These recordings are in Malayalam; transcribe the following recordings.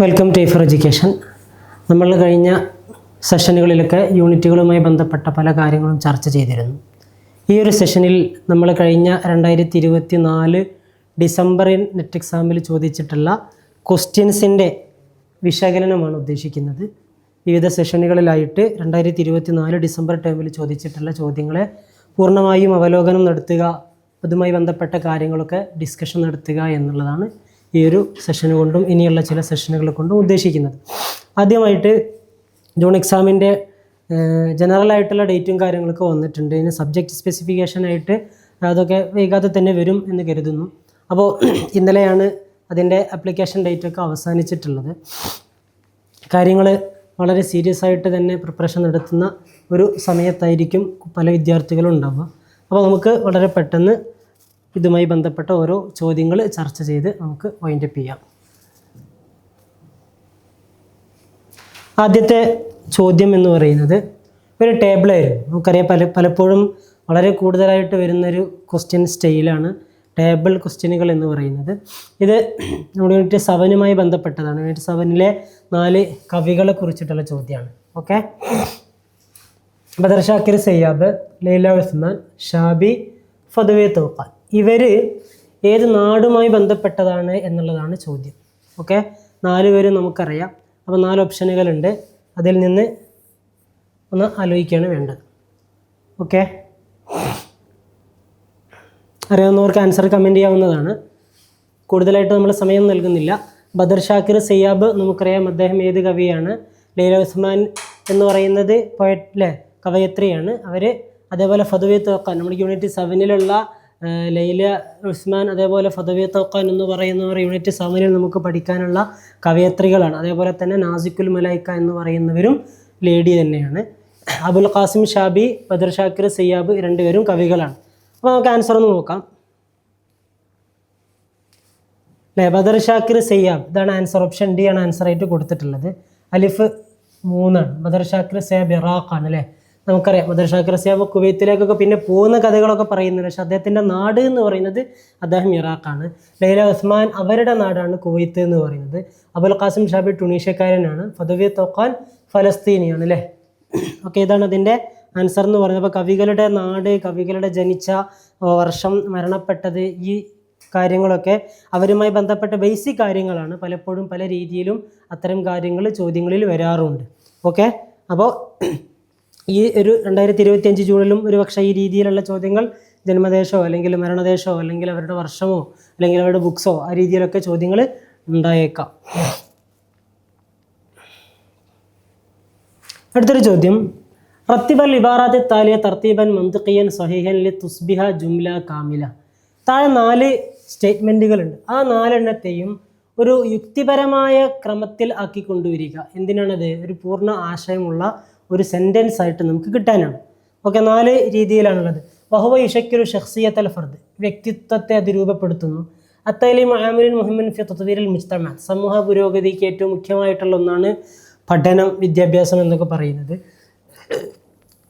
Welcome to for education. നമ്മൾ കഴിഞ്ഞ സെഷനുകളിലൊക്കെ യൂണിറ്റുകളുമായി ബന്ധപ്പെട്ട പല കാര്യങ്ങളും ചർച്ച ചെയ്തിരുന്നു. ഈ ഒരു സെഷനിൽ നമ്മൾ കഴിഞ്ഞ 2024 ഡിസംബറിൽ നെറ്റ് എക്സാമിൽ ചോദിച്ചിട്ടുള്ള ക്വസ്റ്റ്യൻസിൻ്റെ വിശകലനമാണ് ഉദ്ദേശിക്കുന്നത്. വിവിധ സെഷനുകളിലായിട്ട് 2024 ഡിസംബർ ടേമിൽ ചോദിച്ചിട്ടുള്ള ചോദ്യങ്ങളെ പൂർണ്ണമായും അവലോകനം നടത്തുക, അതുമായി ബന്ധപ്പെട്ട കാര്യങ്ങളൊക്കെ ഡിസ്കഷൻ നടത്തുക എന്നുള്ളതാണ് ഈ ഒരു സെഷന് കൊണ്ടും ഇനിയുള്ള ചില സെഷനുകൾ കൊണ്ടും ഉദ്ദേശിക്കുന്നത്. ആദ്യമായിട്ട് ജൂൺ എക്സാമിൻ്റെ ജനറലായിട്ടുള്ള ഡേറ്റും കാര്യങ്ങളൊക്കെ വന്നിട്ടുണ്ട്. ഇനി സബ്ജക്റ്റ് സ്പെസിഫിക്കേഷനായിട്ട് അതൊക്കെ വൈകാതെ തന്നെ വരും എന്ന് കരുതുന്നു. അപ്പോൾ ഇന്നലെയാണ് അതിൻ്റെ ആപ്ലിക്കേഷൻ ഡേറ്റൊക്കെ അവസാനിച്ചിട്ടുള്ളത്. കാര്യങ്ങൾ വളരെ സീരിയസ് ആയിട്ട് തന്നെ പ്രിപ്പറേഷൻ നടത്തുന്ന ഒരു സമയത്തായിരിക്കും പല വിദ്യാർത്ഥികളും ഉണ്ടാവുക. അപ്പോൾ നമുക്ക് വളരെ പെട്ടെന്ന് ഇതുമായി ബന്ധപ്പെട്ട ഓരോ ചോദ്യങ്ങൾ ചർച്ച ചെയ്ത് നമുക്ക് വൈൻഡപ്പ് ചെയ്യാം. ആദ്യത്തെ ചോദ്യം എന്ന് പറയുന്നത് ഒരു ടേബിളായിരുന്നു. നമുക്കറിയാം പലപ്പോഴും വളരെ കൂടുതലായിട്ട് വരുന്നൊരു ക്വസ്റ്റ്യൻ സ്റ്റൈലാണ് ടേബിൾ ക്വസ്റ്റ്യനുകൾ എന്ന് പറയുന്നത്. ഇത് നമ്മുടെ യൂണിറ്റ് 7മായി ബന്ധപ്പെട്ടതാണ്. യൂണിറ്റ് 7ലെ 4 കവികളെ കുറിച്ചിട്ടുള്ള ചോദ്യമാണ്. ഓക്കെ, ബദർ ഷാക്കിർ സയ്യാബ്, ലൈല ഉസ്മാൻ, ഷാബി, ഫദവി തൗഖാൻ, ഇവർ ഏത് നാടുമായി ബന്ധപ്പെട്ടതാണ് എന്നുള്ളതാണ് ചോദ്യം. ഓക്കെ, 4 പേരും നമുക്കറിയാം. അപ്പോൾ 4 ഓപ്ഷനുകളുണ്ട്. അതിൽ നിന്ന് ഒന്ന് ആലോചിക്കുകയാണ് വേണ്ടത്. ഓക്കെ, അറിയാവുന്നവർക്ക് ആൻസർ കമൻറ്റ് ചെയ്യാവുന്നതാണ്. കൂടുതലായിട്ട് നമ്മൾ സമയം നൽകുന്നില്ല. ബദർ ഷാക്കിർ സയ്യാബ് നമുക്കറിയാം, അദ്ദേഹം ഏത് കവിയാണ്. ലൈല ഉസ്മാൻ എന്ന് പറയുന്നത് പോയറ്റ് അല്ലേ, കവയത്രിയാണ് അവർ. അതേപോലെ ഫദവി തൗഖാൻ, നമ്മുടെ യൂണിറ്റ് 7ലുള്ള ലൈല ഉസ്മാൻ അതേപോലെ ഫദവി തൗഖാൻ എന്ന് പറയുന്നവർ യൂണിറ്റ് 7ൽ നമുക്ക് പഠിക്കാനുള്ള കവയത്രികളാണ്. അതേപോലെ തന്നെ നാസിക്കുൽ മലൈക്ക എന്ന് പറയുന്നവരും ലേഡി തന്നെയാണ്. അബുൽ ഖാസിം ഷാബി, ബദർ ഷാക്കിർ സയ്യാബ് രണ്ടുപേരും കവികളാണ്. അപ്പോൾ നമുക്ക് ആൻസർ ഒന്ന് നോക്കാം അല്ലേ. ബദർ ഷാക്കിർ സയ്യാബ്, ഇതാണ് ആൻസർ. ഓപ്ഷൻ ഡി ആണ് ആൻസർ ആയിട്ട് കൊടുത്തിട്ടുള്ളത്. അലിഫ് 3 ആണ്. ബദർ ഷാക്കിർ സയ്യാബ് ഇറാഖാണ് അല്ലേ. നമുക്കറിയാം ബദർ ഷാക്കിർ സയ്യാബ് കുവൈത്തിലേക്കൊക്കെ പിന്നെ പോകുന്ന കഥകളൊക്കെ പറയുന്നുണ്ട്. പക്ഷേ അദ്ദേഹത്തിൻ്റെ നാട് എന്ന് പറയുന്നത് അദ്ദേഹം ഇറാഖാണ്. ലൈല ഉസ്മാൻ അവരുടെ നാടാണ് കുവൈത്ത് എന്ന് പറയുന്നത്. അബുൽ ഖാസിം ഷാബി ടുണീഷ്യക്കാരനാണ്. ഫദവി തൗഖാൻ ഫലസ്തീനിയാണ് അല്ലേ. ഓക്കെ, ഇതാണ് അതിൻ്റെ ആൻസർ എന്ന് പറയുന്നത്. അപ്പോൾ കവികളുടെ നാട്, കവികളുടെ ജനിച്ച വർഷം, മരണപ്പെട്ടത്, ഈ കാര്യങ്ങളൊക്കെ അവരുമായി ബന്ധപ്പെട്ട ബേസിക് കാര്യങ്ങളാണ്. പലപ്പോഴും പല രീതിയിലും അത്തരം കാര്യങ്ങൾ ചോദ്യങ്ങളിൽ വരാറുണ്ട്. ഓക്കെ, അപ്പോൾ ഈ ഒരു 2025 ജൂണിലും ഒരു പക്ഷേ ഈ രീതിയിലുള്ള ചോദ്യങ്ങൾ ജന്മദേശമോ അല്ലെങ്കിൽ മരണദേശമോ അല്ലെങ്കിൽ അവരുടെ വർഷമോ അല്ലെങ്കിൽ അവരുടെ ബുക്സോ ആ രീതിയിലൊക്കെ ചോദ്യങ്ങൾ ഉണ്ടായേക്കാം. അടുത്തൊരു ചോദ്യം, റത്തിബൽ ഇബാറാത്ത് താലിയ തർത്തീബൻ മന്തിഖിയൻ സഹീഹൻ ലി തുസ്ബിഹ ജുംല കാമില. താഴെ 4 സ്റ്റേറ്റ്മെൻറ്റുകളുണ്ട്. ആ 4 ഒരു യുക്തിപരമായ ക്രമത്തിൽ ആക്കി കൊണ്ടുവരിക. എന്തിനാണത്? ഒരു പൂർണ്ണ ആശയമുള്ള ഒരു സെൻറ്റൻസ് ആയിട്ട് നമുക്ക് കിട്ടാനാണ്. ഓക്കെ, 4 രീതിയിലാണുള്ളത്. വഹുവ യുശക്കിലു ഷഖ്സിയത്തൽ ഫർദ്, വ്യക്തിത്വത്തെ അത് രൂപപ്പെടുത്തുന്നു. അത്തലീം ആമിലുൻ മുഹിമ്മൻ ഫി തത്വീരിൽ മുജ്തമഅ, സമൂഹ പുരോഗതിക്ക് ഏറ്റവും മുഖ്യമായിട്ടുള്ള ഒന്നാണ് പഠനം, വിദ്യാഭ്യാസം എന്നൊക്കെ പറയുന്നത്.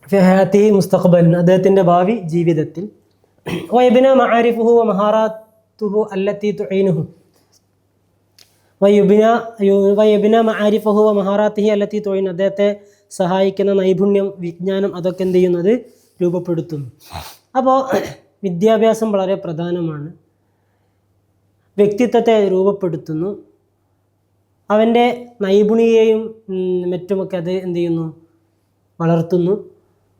ഫി ഹയാത്തിഹി മുസ്തഖ്ബലൻ, അദ്ദേഹത്തിൻ്റെ ഭാവി ജീവിതത്തിൽ. വയബ്ന മആരിഫുഹു വ മഹാറാത്തുഹു അല്ലത്തി തുഈനുഹു വയബ്ന മആരിഫുഹു വ മഹാറാത്തിഹി അല്ലത്തി തുഈൻ, അദ്ദേഹത്തെ സഹായിക്കുന്ന നൈപുണ്യം, വിജ്ഞാനം, അതൊക്കെ എന്ത് ചെയ്യുന്നത് രൂപപ്പെടുത്തുന്നു. അപ്പോൾ വിദ്യാഭ്യാസം വളരെ പ്രധാനമാണ്. വ്യക്തിത്വത്തെ രൂപപ്പെടുത്തുന്നു. അവൻ്റെ നൈപുണിയെയും മറ്റുമൊക്കെ അത് എന്ത് ചെയ്യുന്നു, വളർത്തുന്നു.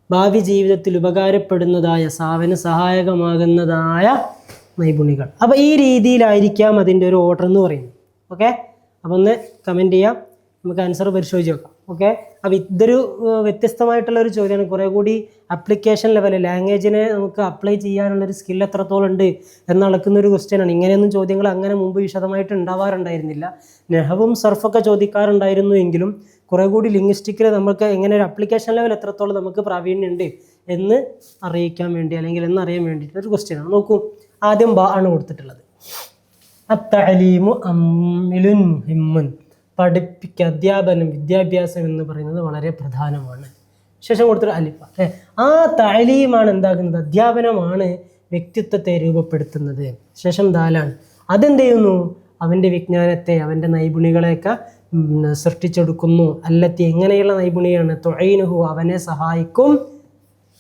ഭാവി ജീവിതത്തിൽ ഉപകാരപ്പെടുന്നതായ, സഹായകമാകുന്നതായ നൈപുണികൾ. അപ്പോൾ ഈ രീതിയിലായിരിക്കാം അതിൻ്റെ ഒരു ഓർഡർ എന്ന് പറയുന്നത്. ഓക്കെ, അപ്പോൾ ഒന്ന് കമൻറ്റ് ചെയ്യാം, നമുക്ക് ആൻസർ പരിശോധിച്ച് നോക്കാം. ഓക്കെ, അപ്പോൾ ഇതൊരു വ്യത്യസ്തമായിട്ടുള്ളൊരു ചോദ്യമാണ്. കുറേ കൂടി അപ്ലിക്കേഷൻ ലെവലിൽ ലാംഗ്വേജിനെ നമുക്ക് അപ്ലൈ ചെയ്യാനുള്ളൊരു സ്കിൽ എത്രത്തോളം ഉണ്ട് എന്നളക്കുന്നൊരു ക്വസ്റ്റ്യനാണ്. ഇങ്ങനെയൊന്നും ചോദ്യങ്ങൾ അങ്ങനെ മുമ്പ് വിശദമായിട്ട് ഉണ്ടാവാറുണ്ടായിരുന്നില്ല. നെഹവും സർഫൊക്കെ ചോദിക്കാറുണ്ടായിരുന്നു എങ്കിലും കുറേ കൂടി ലിംഗ്വിസ്റ്റിക്കിൽ നമുക്ക് എങ്ങനെ ഒരു അപ്ലിക്കേഷൻ ലെവൽ എത്രത്തോളം നമുക്ക് പ്രാവീണ്യമുണ്ട് എന്ന് അറിയിക്കാൻ വേണ്ടി അല്ലെങ്കിൽ എന്നറിയാൻ വേണ്ടിയിട്ടൊരു ക്വസ്റ്റ്യനാണ്. നോക്കൂ, ആദ്യം ബ ആണ് കൊടുത്തിട്ടുള്ളത്. അത്തഅലീമു അമ്മിലുൻ മുഹിമ്മുൻ, അധ്യാപനം, വിദ്യാഭ്യാസം എന്ന് പറയുന്നത് വളരെ പ്രധാനമാണ്. ശേഷം കൊടുത്തൊരു അലിഫ. ആ തഅലീമാണ് എന്താകുന്നത്, അധ്യാപനമാണ് വ്യക്തിത്വത്തെ രൂപപ്പെടുത്തുന്നത്. ശേഷം ദാലാണ്, അതെന്ത് ചെയ്യുന്നു, അവൻ്റെ വിജ്ഞാനത്തെ, അവൻ്റെ നൈപുണികളെയൊക്കെ സൃഷ്ടിച്ചെടുക്കുന്നു. അല്ലത്തി എങ്ങനെയുള്ള നൈപുണിയാണ്? തുഈനുഹു അവനെ സഹായിക്കും,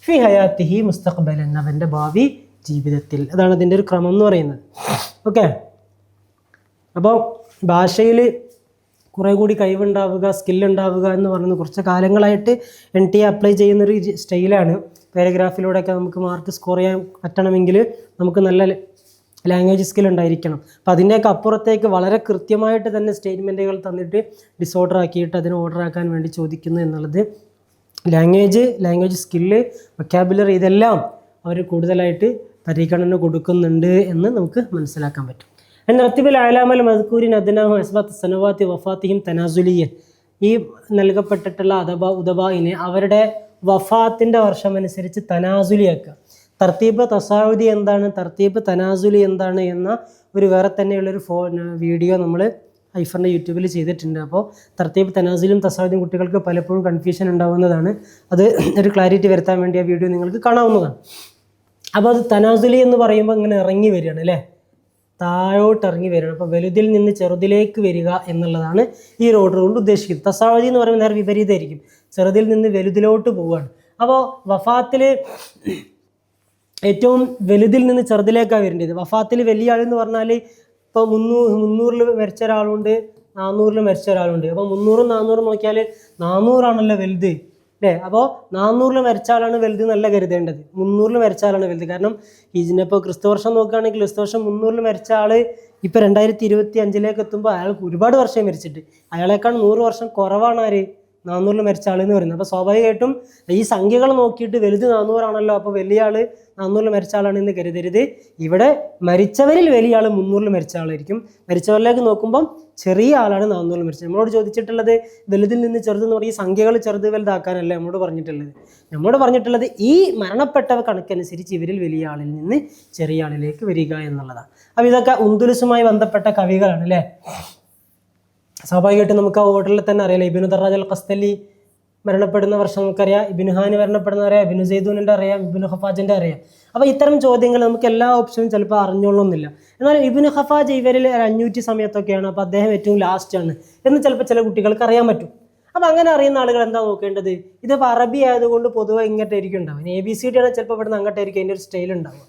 ഫി ഹയാത്തിഹി മുസ്തഖ്ബലൻ അവൻ്റെ ഭാവി ജീവിതത്തിൽ. അതാണ് അതിൻ്റെ ഒരു ക്രമം എന്ന് പറയുന്നത്. ഓക്കെ, അപ്പോൾ ഭാഷയിൽ കുറേ കൂടി കഴിവുണ്ടാവുക, സ്കില്ലുണ്ടാവുക എന്ന് പറയുന്നത് കുറച്ച് കാലങ്ങളായിട്ട് NTA അപ്ലൈ ചെയ്യുന്നൊരു സ്റ്റൈലാണ്. പാരഗ്രാഫിലൂടെയൊക്കെ നമുക്ക് മാർക്ക് സ്കോർ ചെയ്യാൻ പറ്റണമെങ്കിൽ നമുക്ക് നല്ല ലാംഗ്വേജ് സ്കിൽ ഉണ്ടായിരിക്കണം. അപ്പോൾ അതിൻ്റെയൊക്കെ അപ്പുറത്തേക്ക് വളരെ കൃത്യമായിട്ട് തന്നെ സ്റ്റേറ്റ്മെൻറ്റുകൾ തന്നിട്ട് ഡിസോർഡർ ആക്കിയിട്ട് അതിനെ ഓർഡർ ആക്കാൻ വേണ്ടി ചോദിക്കുന്നു എന്നുള്ളത് ലാംഗ്വേജ് സ്കില്ല്, വൊക്കാബുലറി ഇതെല്ലാം അവർ കൂടുതലായിട്ട് പരിഗണന കൊടുക്കുന്നുണ്ട് എന്ന് നമുക്ക് മനസ്സിലാക്കാൻ പറ്റും. റത്തിബുൽ അലാമൽ മദ്കൂരിൻ അദ്നാഹു അസ്ബത്ത് സനവാത്തി വഫാത്തിഹിം തനാസുലിയൻ. ഈ നൽകപ്പെട്ടിട്ടുള്ള ഉദബായിനെ അവരുടെ വഫാത്തിൻ്റെ വർഷം അനുസരിച്ച് തനാസുലിയാക്കുക. തർത്തീബ് തസാഉദി എന്താണ്, തർത്തീബ് തനാസുലി എന്താണ് എന്ന ഒരു വേറെ തന്നെയുള്ളൊരു വീഡിയോ നമ്മൾ ഹൈഫറിൻ്റെ യൂട്യൂബിൽ ചെയ്തിട്ടുണ്ട്. അപ്പോൾ തർത്തീബ് തനാസുലും തസാഉദിയും കുട്ടികൾക്ക് പലപ്പോഴും കൺഫ്യൂഷൻ ഉണ്ടാവുന്നതാണ്. അത് ഒരു ക്ലാരിറ്റി വരുത്താൻ വേണ്ടി ആ വീഡിയോ നിങ്ങൾക്ക് കാണാവുന്നതാണ്. അപ്പോൾ അത് തനാസുലി എന്ന് പറയുമ്പോൾ ഇങ്ങനെ ഇറങ്ങി വരികയാണ് അല്ലേ, താഴോട്ട് ഇറങ്ങി വരികയാണ്. അപ്പോൾ വലുതിൽ നിന്ന് ചെറുതിലേക്ക് വരിക എന്നുള്ളതാണ് ഈ ഒരു ഓർഡർ കൊണ്ട് ഉദ്ദേശിക്കുന്നത്. തസാഉദി എന്ന് പറയുമ്പോൾ നേരെ വിപരീതമായിരിക്കും, ചെറുതിൽ നിന്ന് വലുതിലോട്ട് പോവുകയാണ്. അപ്പോൾ വഫാത്തിൽ ഏറ്റവും വലുതിൽ നിന്ന് ചെറുതിലേക്കാണ് വരേണ്ടത്. വഫാത്തിൽ വലിയ ആളെന്ന് പറഞ്ഞാൽ ഇപ്പോൾ 300 മരിച്ച ഒരാളുണ്ട്, 400 മരിച്ച ഒരാളുണ്ട്. അപ്പോൾ 300 400 നോക്കിയാൽ 400 വലുത് അല്ലേ. അപ്പോൾ 400 മരിച്ച ആളാണ് വലുത് എന്നല്ല കരുതേണ്ടത്, 300 മരിച്ച ആളാണ് വലുത്. കാരണം ഇതിനിപ്പോൾ ക്രിസ്തുവർഷം നോക്കുകയാണെങ്കിൽ ക്രിസ്തുവർഷം 300 മരിച്ച ആൾ ഇപ്പോൾ 2025 എത്തുമ്പോൾ അയാൾക്ക് ഒരുപാട് വർഷം മരിച്ചിട്ട് അയാളെക്കാൾ 100 വർഷം കുറവാണ് ആര് 400 മരിച്ച ആളെന്ന് പറയുന്നത്. അപ്പോൾ സ്വാഭാവികമായിട്ടും ഈ സംഖ്യകൾ നോക്കിയിട്ട് വലുത് 400 അപ്പോൾ വലിയ ആൾ 400 മരിച്ച ആളാണെന്ന് കരുതരുത്. ഇവിടെ മരിച്ചവരിൽ വലിയ ആൾ 300 മരിച്ച ആളായിരിക്കും. മരിച്ചവരിലേക്ക് നോക്കുമ്പം ചെറിയ ആളാണ് 400 മരിച്ചത്. നമ്മളോട് ചോദിച്ചിട്ടുള്ളത് വലുതിൽ നിന്ന് ചെറുതെന്ന് പറഞ്ഞാൽ ഈ സംഖ്യകൾ ചെറുത് വലുതാക്കാനല്ല നമ്മളോട് പറഞ്ഞിട്ടുള്ളത് ഈ മരണപ്പെട്ടവ കണക്കനുസരിച്ച് ഇവരിൽ വലിയ ആളിൽ നിന്ന് ചെറിയ ആളിലേക്ക് വരിക എന്നുള്ളതാണ്. അപ്പോൾ ഇതൊക്കെ ഉന്ദുലുസുമായി ബന്ധപ്പെട്ട കവികളാണ് അല്ലേ. സ്വാഭാവികമായിട്ടും നമുക്ക് ആ ഓർഡറിൽ തന്നെ അറിയാലോ. ഇബ്നു ദറാജ് അൽ ഖസ്തലി മരണപ്പെടുന്ന വർഷം നമുക്കറിയാം, ഇബ്നു ഹാനി മരണപ്പെടുന്ന അറിയാം, ഇബ്നു സൈദൂനിൻ്റെ അറിയാം, ഇബ്നു ഖഫാജിൻ്റെ അറിയാം. അപ്പോൾ ഇത്തരം ചോദ്യങ്ങൾ നമുക്ക് എല്ലാ ഓപ്ഷനും ചിലപ്പോൾ അറിഞ്ഞോളണമെന്നില്ല. എന്നാൽ ഇബ്നു ഖഫാജ് ഇവരിൽ 500 സമയത്തൊക്കെയാണ്, അപ്പോൾ അദ്ദേഹം ഏറ്റവും ലാസ്റ്റാണ് എന്ന് ചിലപ്പോൾ ചില കുട്ടികൾക്ക് അറിയാൻ പറ്റും. അപ്പോൾ അങ്ങനെ അറിയുന്ന ആളുകൾ എന്താ നോക്കേണ്ടത്? ഇതിപ്പോൾ അറബി ആയതുകൊണ്ട് പൊതുവെ ഇങ്ങോട്ടായിരിക്കും ഉണ്ടാവും. ABCD ആണ് ചിലപ്പോൾ ഇവിടുന്ന് അങ്ങോട്ടായിരിക്കും അതിൻ്റെ ഒരു സ്റ്റൈൽ ഉണ്ടാവുക.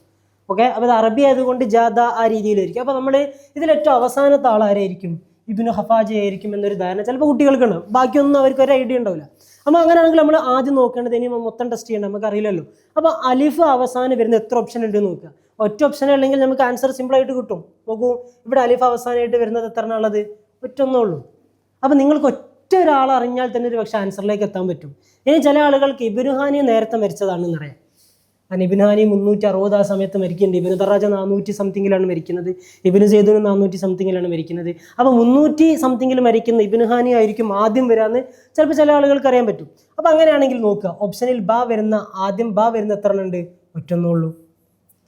ഓക്കെ, അപ്പോൾ ഇത് അറബി ആയതുകൊണ്ട് ജാദ ആ രീതിയിലായിരിക്കും. അപ്പോൾ നമ്മൾ ഇതിലേറ്റവും അവസാനത്തെ ആളാരായിരിക്കും? ഇബ്നു ഖഫാജ ആയിരിക്കും എന്നൊരു ധാരണ ചിലപ്പോൾ കുട്ടികൾക്ക് ഉണ്ടാവും. ബാക്കിയൊന്നും അവർക്ക് ഒരു ഐഡിയ ഉണ്ടാവില്ല. അപ്പോൾ അങ്ങനെയാണെങ്കിൽ നമ്മൾ ആദ്യം നോക്കേണ്ടത് ഇനി മൊത്തം ടെസ്റ്റ് ചെയ്യണം, നമുക്ക് അറിയില്ലല്ലോ. അപ്പോൾ അലിഫ് അവസാനം വരുന്ന എത്ര ഓപ്ഷൻ ഉണ്ട് നോക്കുക. ഒറ്റ ഓപ്ഷൻ അല്ലെങ്കിൽ നമുക്ക് ആൻസർ സിമ്പിളായിട്ട് കിട്ടും. നോക്കൂ, ഇവിടെ അലിഫ് അവസാനമായിട്ട് വരുന്നത് എത്ര ഉള്ളത്? ഒറ്റൊന്നേ ഉള്ളൂ. അപ്പോൾ നിങ്ങൾക്ക് ഒറ്റ ഒരാൾ അറിഞ്ഞാൽ തന്നെ ഒരു പക്ഷേ ആൻസറിലേക്ക് എത്താൻ പറ്റും. ഇനി ചില ആളുകൾക്ക് ഇബ്നു ഹാനി നേരത്തെ മരിച്ചതാണെന്ന് അറിയാം. ഇബ്നു ഹാനി 360 ആ സമയത്ത് മരിക്കുന്നുണ്ട്. ഇബ്നു ദറാജ 400 സംതിങ്ങിലാണ് മരിക്കുന്നത്. ഇബ്നു സൈദൂൻ 400 സംതിങ്ങിലാണ് മരിക്കുന്നത്. അപ്പോൾ 300 സംതിങ്ങിൽ മരിക്കുന്ന ഇബ്നു ഹാനി ആയിരിക്കും ആദ്യം വരാമെന്ന് ചിലപ്പോൾ ചില ആളുകൾക്ക് അറിയാൻ പറ്റും. അപ്പോൾ അങ്ങനെയാണെങ്കിൽ നോക്കുക, ഓപ്ഷനിൽ ആദ്യം ബ വരുന്ന എത്ര എണ്ണം ഉണ്ട്? ഒറ്റൊന്നേ ഉള്ളൂ.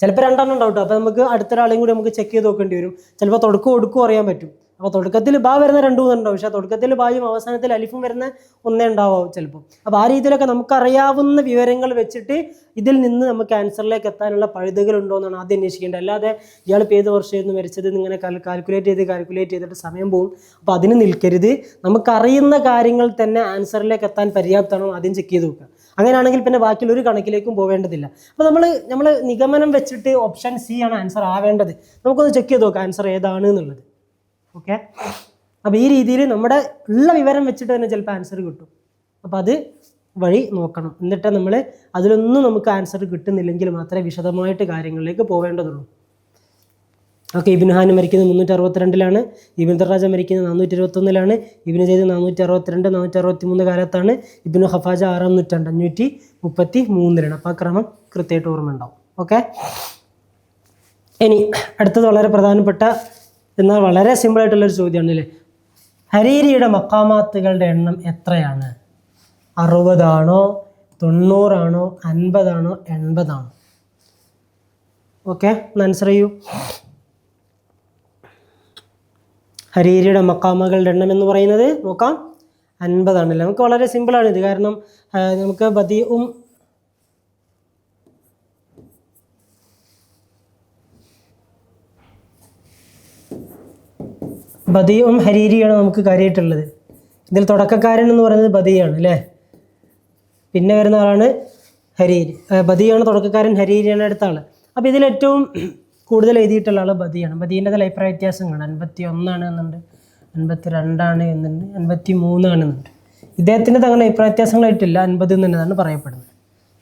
ചിലപ്പോൾ 2 എണ്ണം ഉണ്ടാവും. അപ്പോൾ നമുക്ക് അടുത്തൊരാളെയും കൂടി നമുക്ക് ചെക്ക് ചെയ്ത് നോക്കേണ്ടി വരും. ചിലപ്പോൾ തുടക്കം അറിയാൻ പറ്റും. അപ്പോൾ തുടക്കത്തിൽ ബ വരുന്ന 2 3 ഉണ്ടാവും, പക്ഷേ തുടക്കത്തിൽ ബായും അവസാനത്തിൽ അലിഫും വരുന്ന ഒന്നേ ഉണ്ടാവും ചിലപ്പോൾ. അപ്പോൾ ആ രീതിയിലൊക്കെ നമുക്കറിയാവുന്ന വിവരങ്ങൾ വെച്ചിട്ട് ഇതിൽ നിന്ന് നമുക്ക് ആൻസറിലേക്ക് എത്താനുള്ള പഴുതുകളുണ്ടോ എന്നാണ് ആദ്യം അന്വേഷിക്കേണ്ടത്. അല്ലാതെ ഇയാൾ ഇപ്പോൾ ഏത് വർഷമായിരുന്നു മരിച്ചത് ഇങ്ങനെ കാൽക്കുലേറ്റ് ചെയ്തിട്ട് സമയം പോകും. അപ്പോൾ അതിന് നിൽക്കരുത്. നമുക്കറിയുന്ന കാര്യങ്ങൾ തന്നെ ആൻസറിലേക്ക് എത്താൻ പര്യാപ്തമാണോ ആദ്യം ചെക്ക് ചെയ്ത് നോക്കുക. അങ്ങനെയാണെങ്കിൽ പിന്നെ ബാക്കിയുള്ള ഒരു കണക്കിലേക്കും പോവേണ്ടതില്ല. അപ്പോൾ നമ്മൾ നിഗമനം വെച്ചിട്ട് ഓപ്ഷൻ സി ആണ് ആൻസർ ആവേണ്ടത്. നമുക്കൊന്ന് ചെക്ക് ചെയ്ത് നോക്കാം ആൻസർ ഏതാണ് എന്നുള്ളത്. ഓക്കെ, അപ്പോൾ ഈ രീതിയിൽ നമ്മുടെ ഉള്ള വിവരം വെച്ചിട്ട് തന്നെ ചിലപ്പോൾ ആൻസർ കിട്ടും. അപ്പോൾ അത് വഴി നോക്കണം. എന്നിട്ട് നമ്മൾ അതിലൊന്നും നമുക്ക് ആൻസർ കിട്ടുന്നില്ലെങ്കിൽ മാത്രമേ വിശദമായിട്ട് കാര്യങ്ങളിലേക്ക് പോവേണ്ടതുള്ളൂ. ഓക്കെ, ഇബ്നു ഹാനി മരിക്കുന്നത് 362-ലാണ്, ഇബ്നു ദറാജ മരിക്കുന്നത് 421-ലാണ്, ഇബ്നു സൈദ് 462 463 കാലത്താണ്, ഇബ്നു ഖഫാജ 6-ാം നൂറ്റാണ്ട് 533-ലാണ്. അപ്പോൾ ആ ക്രമം കൃത്യമായിട്ട് ഓർമ്മ ഉണ്ടാവും. ഓക്കെ, ഇനി അടുത്തത് വളരെ പ്രധാനപ്പെട്ട എന്നാൽ വളരെ സിമ്പിളായിട്ടുള്ളൊരു ചോദ്യമാണ് അല്ലേ. ഹരീരിയുടെ മക്കാമാത്തുകളുടെ എണ്ണം എത്രയാണ്? 60 ആണോ, 90 ആണോ, 50 ആണോ, 80 ആണോ? ഓക്കെ, ഒന്ന് ആൻസർ ചെയ്യൂ. ഹരീരിയുടെ മക്കാമകളുടെ എണ്ണം എന്ന് പറയുന്നത് നോക്കാം 50 ആണല്ലേ. നമുക്ക് വളരെ സിമ്പിളാണിത്. കാരണം നമുക്ക് ബദിയും ഹരീരിയാണ് നമുക്ക് കാര്യമായിട്ടുള്ളത്. ഇതിൽ തുടക്കക്കാരൻ എന്ന് പറയുന്നത് ബദിയാണ് അല്ലേ. പിന്നെ വരുന്ന ആളാണ് ഹരീരി. ബദിയാണ് തുടക്കക്കാരൻ, ഹരീരിയാണ് അടുത്ത ആൾ. അപ്പോൾ ഇതിലേറ്റവും കൂടുതൽ എഴുതിയിട്ടുള്ള ആൾ ബദിയാണ്. ബദീൻ്റെ അഭിപ്രായ വ്യത്യാസങ്ങളാണ്. 51 എന്നുണ്ട്, 52 എന്നുണ്ട്, 53 എന്നുണ്ട്. ഇദ്ദേഹത്തിൻ്റെ തങ്ങളുടെ അഭിപ്രായ വ്യത്യാസങ്ങളായിട്ടില്ല, 50 എന്ന് തന്നെയാണ് പറയപ്പെടുന്നത്.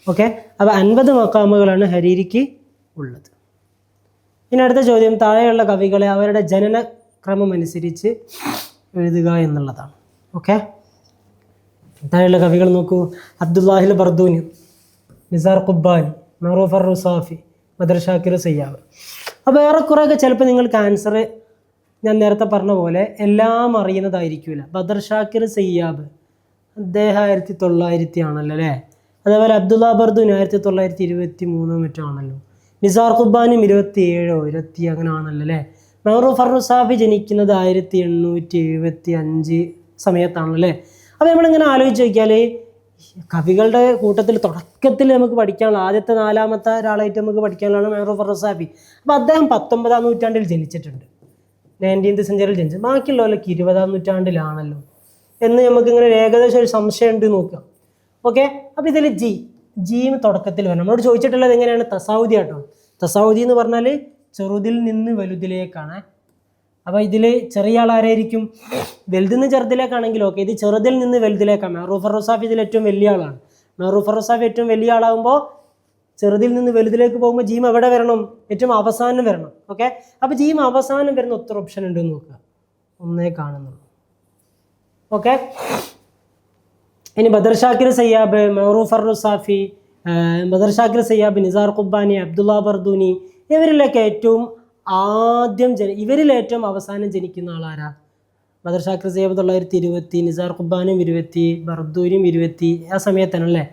ഓക്കെ, അപ്പോൾ 50 മക്കാമുകളാണ് ഹരീരിക്ക് ഉള്ളത്. ഇനി അടുത്ത ചോദ്യം, താഴെയുള്ള കവികളെ അവരുടെ ജനനക്രമം അനുസരിച്ച് എഴുതുക എന്നുള്ളതാണ്. ഓക്കെ, താഴെയുള്ള കവികൾ നോക്കൂ. അബ്ദുല്ലാഹിൽ ബർദൂനി, നിസാർ ഖുബ്ബാനി, മഅറൂഫ് അർ-റുസാഫി, ബദർ ഷാക്കിർ സയ്യാബ്. അപ്പോൾ ഏറെക്കുറെയൊക്കെ ചിലപ്പോൾ നിങ്ങൾക്ക് ആൻസർ ഞാൻ നേരത്തെ പറഞ്ഞ പോലെ എല്ലാം അറിയുന്നതായിരിക്കില്ല. ബദർ ഷാക്കിർ സയ്യാബ് അദ്ദേഹം 1900 ആണല്ലോ അല്ലേ. അതേപോലെ അബ്ദുല്ല ബർദൂനി 1923 മറ്റോ ആണല്ലോ. നിസാർ ഖുബ്ബാനും 27 20 അങ്ങനെ ആണല്ലോ അല്ലേ. മഅറൂഫ് അർ-റുസാഫി ജനിക്കുന്നത് 1875 സമയത്താണല്ലേ. അപ്പോൾ നമ്മളിങ്ങനെ ആലോചിച്ച് നോക്കിയാൽ കവികളുടെ കൂട്ടത്തിൽ തുടക്കത്തിൽ നമുക്ക് പഠിക്കാനുള്ള ആദ്യത്തെ 4ാമത്തെ ഒരാളായിട്ട് നമുക്ക് പഠിക്കാനുള്ളതാണ് മഅറൂഫ് അർ-റുസാഫി. അപ്പോൾ അദ്ദേഹം 19ാം നൂറ്റാണ്ടിൽ ജനിച്ചിട്ടുണ്ട്, 19th സെഞ്ചുറിയിൽ ജനിച്ചത്. ബാക്കിയുള്ളവരൊക്കെ 20ാം നൂറ്റാണ്ടിലാണല്ലോ എന്ന് നമുക്കിങ്ങനെ ഏകദേശം ഒരു സംശയം ഉണ്ട് നോക്കുക. ഓക്കെ, അപ്പോൾ ഇതിൽ ജീം തുടക്കത്തിൽ വരണം. നമ്മളോട് ചോദിച്ചിട്ടുള്ളത് എങ്ങനെയാണ്? തസാവുദി ആട്ടോ. തസാവുദി എന്ന് പറഞ്ഞാൽ ചെറുതിൽ നിന്ന് വലുതിലേക്കാണ്. അപ്പോൾ ഇതിൽ ചെറിയ ആളാരായിരിക്കും? വലുതിൽ നിന്ന് ചെറുതിലേക്കാണെങ്കിൽ ഓക്കെ, ഇത് ചെറുതിൽ നിന്ന് വലുതിലേക്കാണ്. മഅറൂഫ് അർ-റുസാഫി ഇതിൽ ഏറ്റവും വലിയ ആളാണ്. മഅറൂഫ് അർ-റുസാഫി ഏറ്റവും വലിയ ആളാകുമ്പോൾ ചെറുതിൽ നിന്ന് വലുതിലേക്ക് പോകുമ്പോൾ ജീം എവിടെ വരണം? ഏറ്റവും അവസാനം വരണം. ഓക്കെ, അപ്പോൾ ജീം അവസാനം വരുന്ന ഒത്തിരി ഓപ്ഷൻ ഉണ്ടെന്ന് നോക്കുക, ഒന്നേ കാണുന്നുള്ളൂ. ഓക്കെ, ഇനി ബദർ ഷാക്കിർ സയ്യാബ്, മഅറൂഫ് അർ-റുസാഫി, ബദർ ഷാക്കിർ സയ്യാബ്, നിസാർ ഖുബ്ബാനി, അബ്ദുല്ല ബർദൂനി, ഇവരിലൊക്കെ ഏറ്റവും ആദ്യം ഇവരിൽ ഏറ്റവും അവസാനം ജനിക്കുന്ന ആളാരാ? ബദർ ഷാക്കിർ സയ്യാബ് 1920, നിസാർ ഖുബ്ബാനും 20, ബർദൂനും 20 ആ സമയത്താണല്ലേ.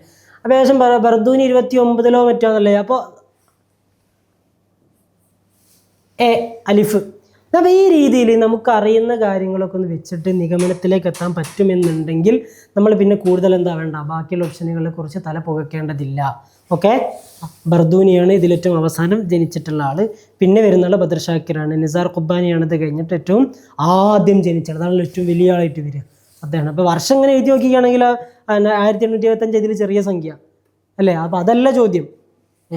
അപ്പോൾ ഏകദേശം ബർദൂനി 29 മറ്റോ ആണല്ലേ. അപ്പോൾ അലിഫ്. അപ്പോൾ ഈ രീതിയിൽ നമുക്കറിയുന്ന കാര്യങ്ങളൊക്കെ ഒന്ന് വെച്ചിട്ട് നിഗമനത്തിലേക്ക് എത്താൻ പറ്റുമെന്നുണ്ടെങ്കിൽ നമ്മൾ പിന്നെ കൂടുതൽ എന്താ വേണ്ട, ബാക്കിയുള്ള ഓപ്ഷനുകളെ കുറിച്ച് തല പുകയ്ക്കേണ്ടതില്ല. ഓക്കെ, ബർദൂനിയാണ് ഇതിലേറ്റവും അവസാനം ജനിച്ചിട്ടുള്ള ആൾ. പിന്നെ വരുന്ന ആൾ ബദർ ഷാക്കിറാണ്. നിസാർ ഖുബ്ബാനിയാണ് ഇത് കഴിഞ്ഞിട്ട് ഏറ്റവും ആദ്യം ജനിച്ചത്, അതാണ് ഏറ്റവും വലിയ ആളായിട്ട് വരിക അദ്ദേഹമാണ്. അപ്പോൾ വർഷം ഇങ്ങനെ എഴുതി നോക്കിക്കുകയാണെങ്കിൽ 1825 ഇതിൽ ചെറിയ സംഖ്യ അല്ലേ. അപ്പോൾ അതല്ല ചോദ്യം,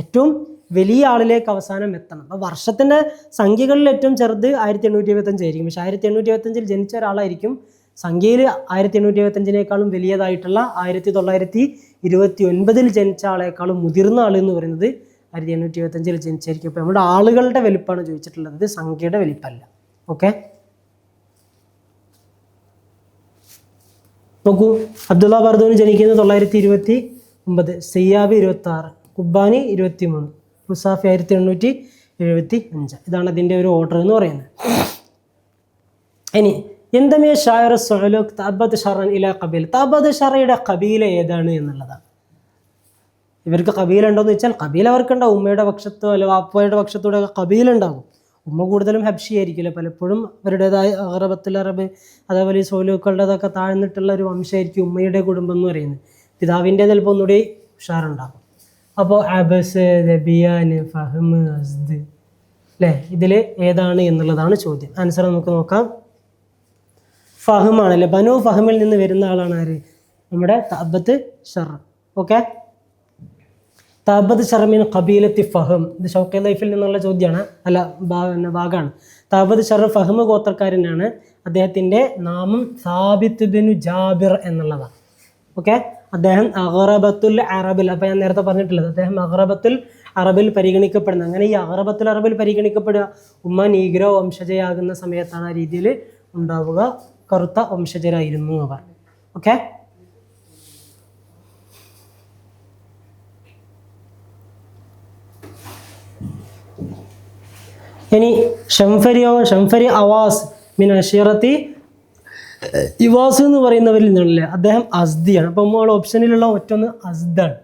ഏറ്റവും വലിയ ആളിലേക്ക് അവസാനം എത്തണം. അപ്പോൾ വർഷത്തിൻ്റെ സംഖ്യകളിൽ ഏറ്റവും ചെറുത് 1825 ആയിരിക്കും. പക്ഷേ 1825 ജനിച്ച ഒരാളായിരിക്കും സംഖ്യയിൽ 1825 വലിയതായിട്ടുള്ള 1929 ജനിച്ച ആളെക്കാളും മുതിർന്ന ആൾ എന്ന് പറയുന്നത് 1825 ജനിച്ചായിരിക്കും. അപ്പോൾ നമ്മുടെ ആളുകളുടെ വലിപ്പമാണ് ചോദിച്ചിട്ടുള്ളത്, ഇത് സംഖ്യയുടെ വലിപ്പമല്ല. ഓക്കെ, നോക്കൂ. അബ്ദുല്ല ബർദൂനി ജനിക്കുന്നത് 929, സയ്യാബ് 26, ഖുബ്ബാനി 23, റുസാഫി 1875. ഇതാണ് അതിൻ്റെ ഒരു ഓർഡർ എന്ന് പറയുന്നത്. ഇനി എന്തമേ ഷായർ സുഅലൂഖ് തഅബ്ബദ് ഷറൻ ഇലാ ഖബീല, തഅബ്ബദ് ഷറയുടെ കബീല ഏതാണ് എന്നുള്ളതാണ്. ഇവർക്ക് കബീല ഉണ്ടോയെന്ന് വെച്ചാൽ കബീല അവർക്കുണ്ടാവും. ഉമ്മയുടെ പക്ഷത്തോ അല്ല വാപ്പയുടെ പക്ഷത്തോടെ കബീല ഉണ്ടാകും. ഉമ്മ കൂടുതലും ഹബ്ഷി ആയിരിക്കില്ല, പലപ്പോഴും അവരുടേതായ അറബത്തുൽ അറബ് അതേപോലെ ഈ സോലൂക്കളുടേതൊക്കെ താഴ്ന്നിട്ടുള്ള ഒരു വംശമായിരിക്കും ഉമ്മയുടെ കുടുംബം എന്ന് പറയുന്നത്. പിതാവിൻ്റെ ചിലപ്പോൾ ഒന്നുകൂടി ഉഷാറുണ്ടാകും. അപ്പോൾ അബസ്, ദബിയാൻ, ഫഹ്മ്, അസ്ദ് അല്ലേ, ഇതിൽ ഏതാണ് എന്നുള്ളതാണ് ചോദ്യം. ആൻസർ നമുക്ക് നോക്കാം. ഫഹ്മാണല്ലേ, ബനു ഫഹ്മിൽ നിന്ന് വരുന്ന ആളാണ് ആര്? നമ്മുടെ തഅബ്ബദ് ഷർ. ഓക്കെ, തഅബ്ബദ് ഷർ മിൻ ഖബീലത്തി ഫഹ്ം. ഇത് ഷൗഖി ലൈഫിൽ നിന്നുള്ള ചോദ്യമാണ്, അല്ല ഭാഗമാണ്. തഅബ്ബദ് ഷർ ഫഹ്മ് ഗോത്രക്കാരനാണ്. അദ്ദേഹത്തിൻ്റെ നാമം സാബിത്ത് ബിനു ജാബിർ എന്നുള്ളതാണ്. ഓക്കെ, അദ്ദേഹം അഖറബത്തുൽ അറബിൽ, അപ്പോൾ ഞാൻ നേരത്തെ പറഞ്ഞിട്ടുള്ളത് അദ്ദേഹം അഖറബത്തുൽ അറബിൽ പരിഗണിക്കപ്പെടുന്നത്. അങ്ങനെ ഈ അഖറബത്തുൽ അറബിൽ പരിഗണിക്കപ്പെടുക ഉമ്മ നീഗ്രോ വംശജയാകുന്ന സമയത്താണ് ആ രീതിയിൽ ഉണ്ടാവുക. കറുത്ത വംശജരായിരുന്നു അവർ. ഓക്കെ, ഇനി ഷംഫരിയോ, ഷംഫരി അവാസ് മിൻ അഷീറത്തി ഇവാസ് എന്ന് പറയുന്നവരിൽ നിന്നല്ലേ, അദ്ദേഹം അസ്ദിയാണ്. അപ്പം നമ്മൾ ഓപ്ഷനിലുള്ള ഒറ്റൊന്ന് അസ്ദാണ്.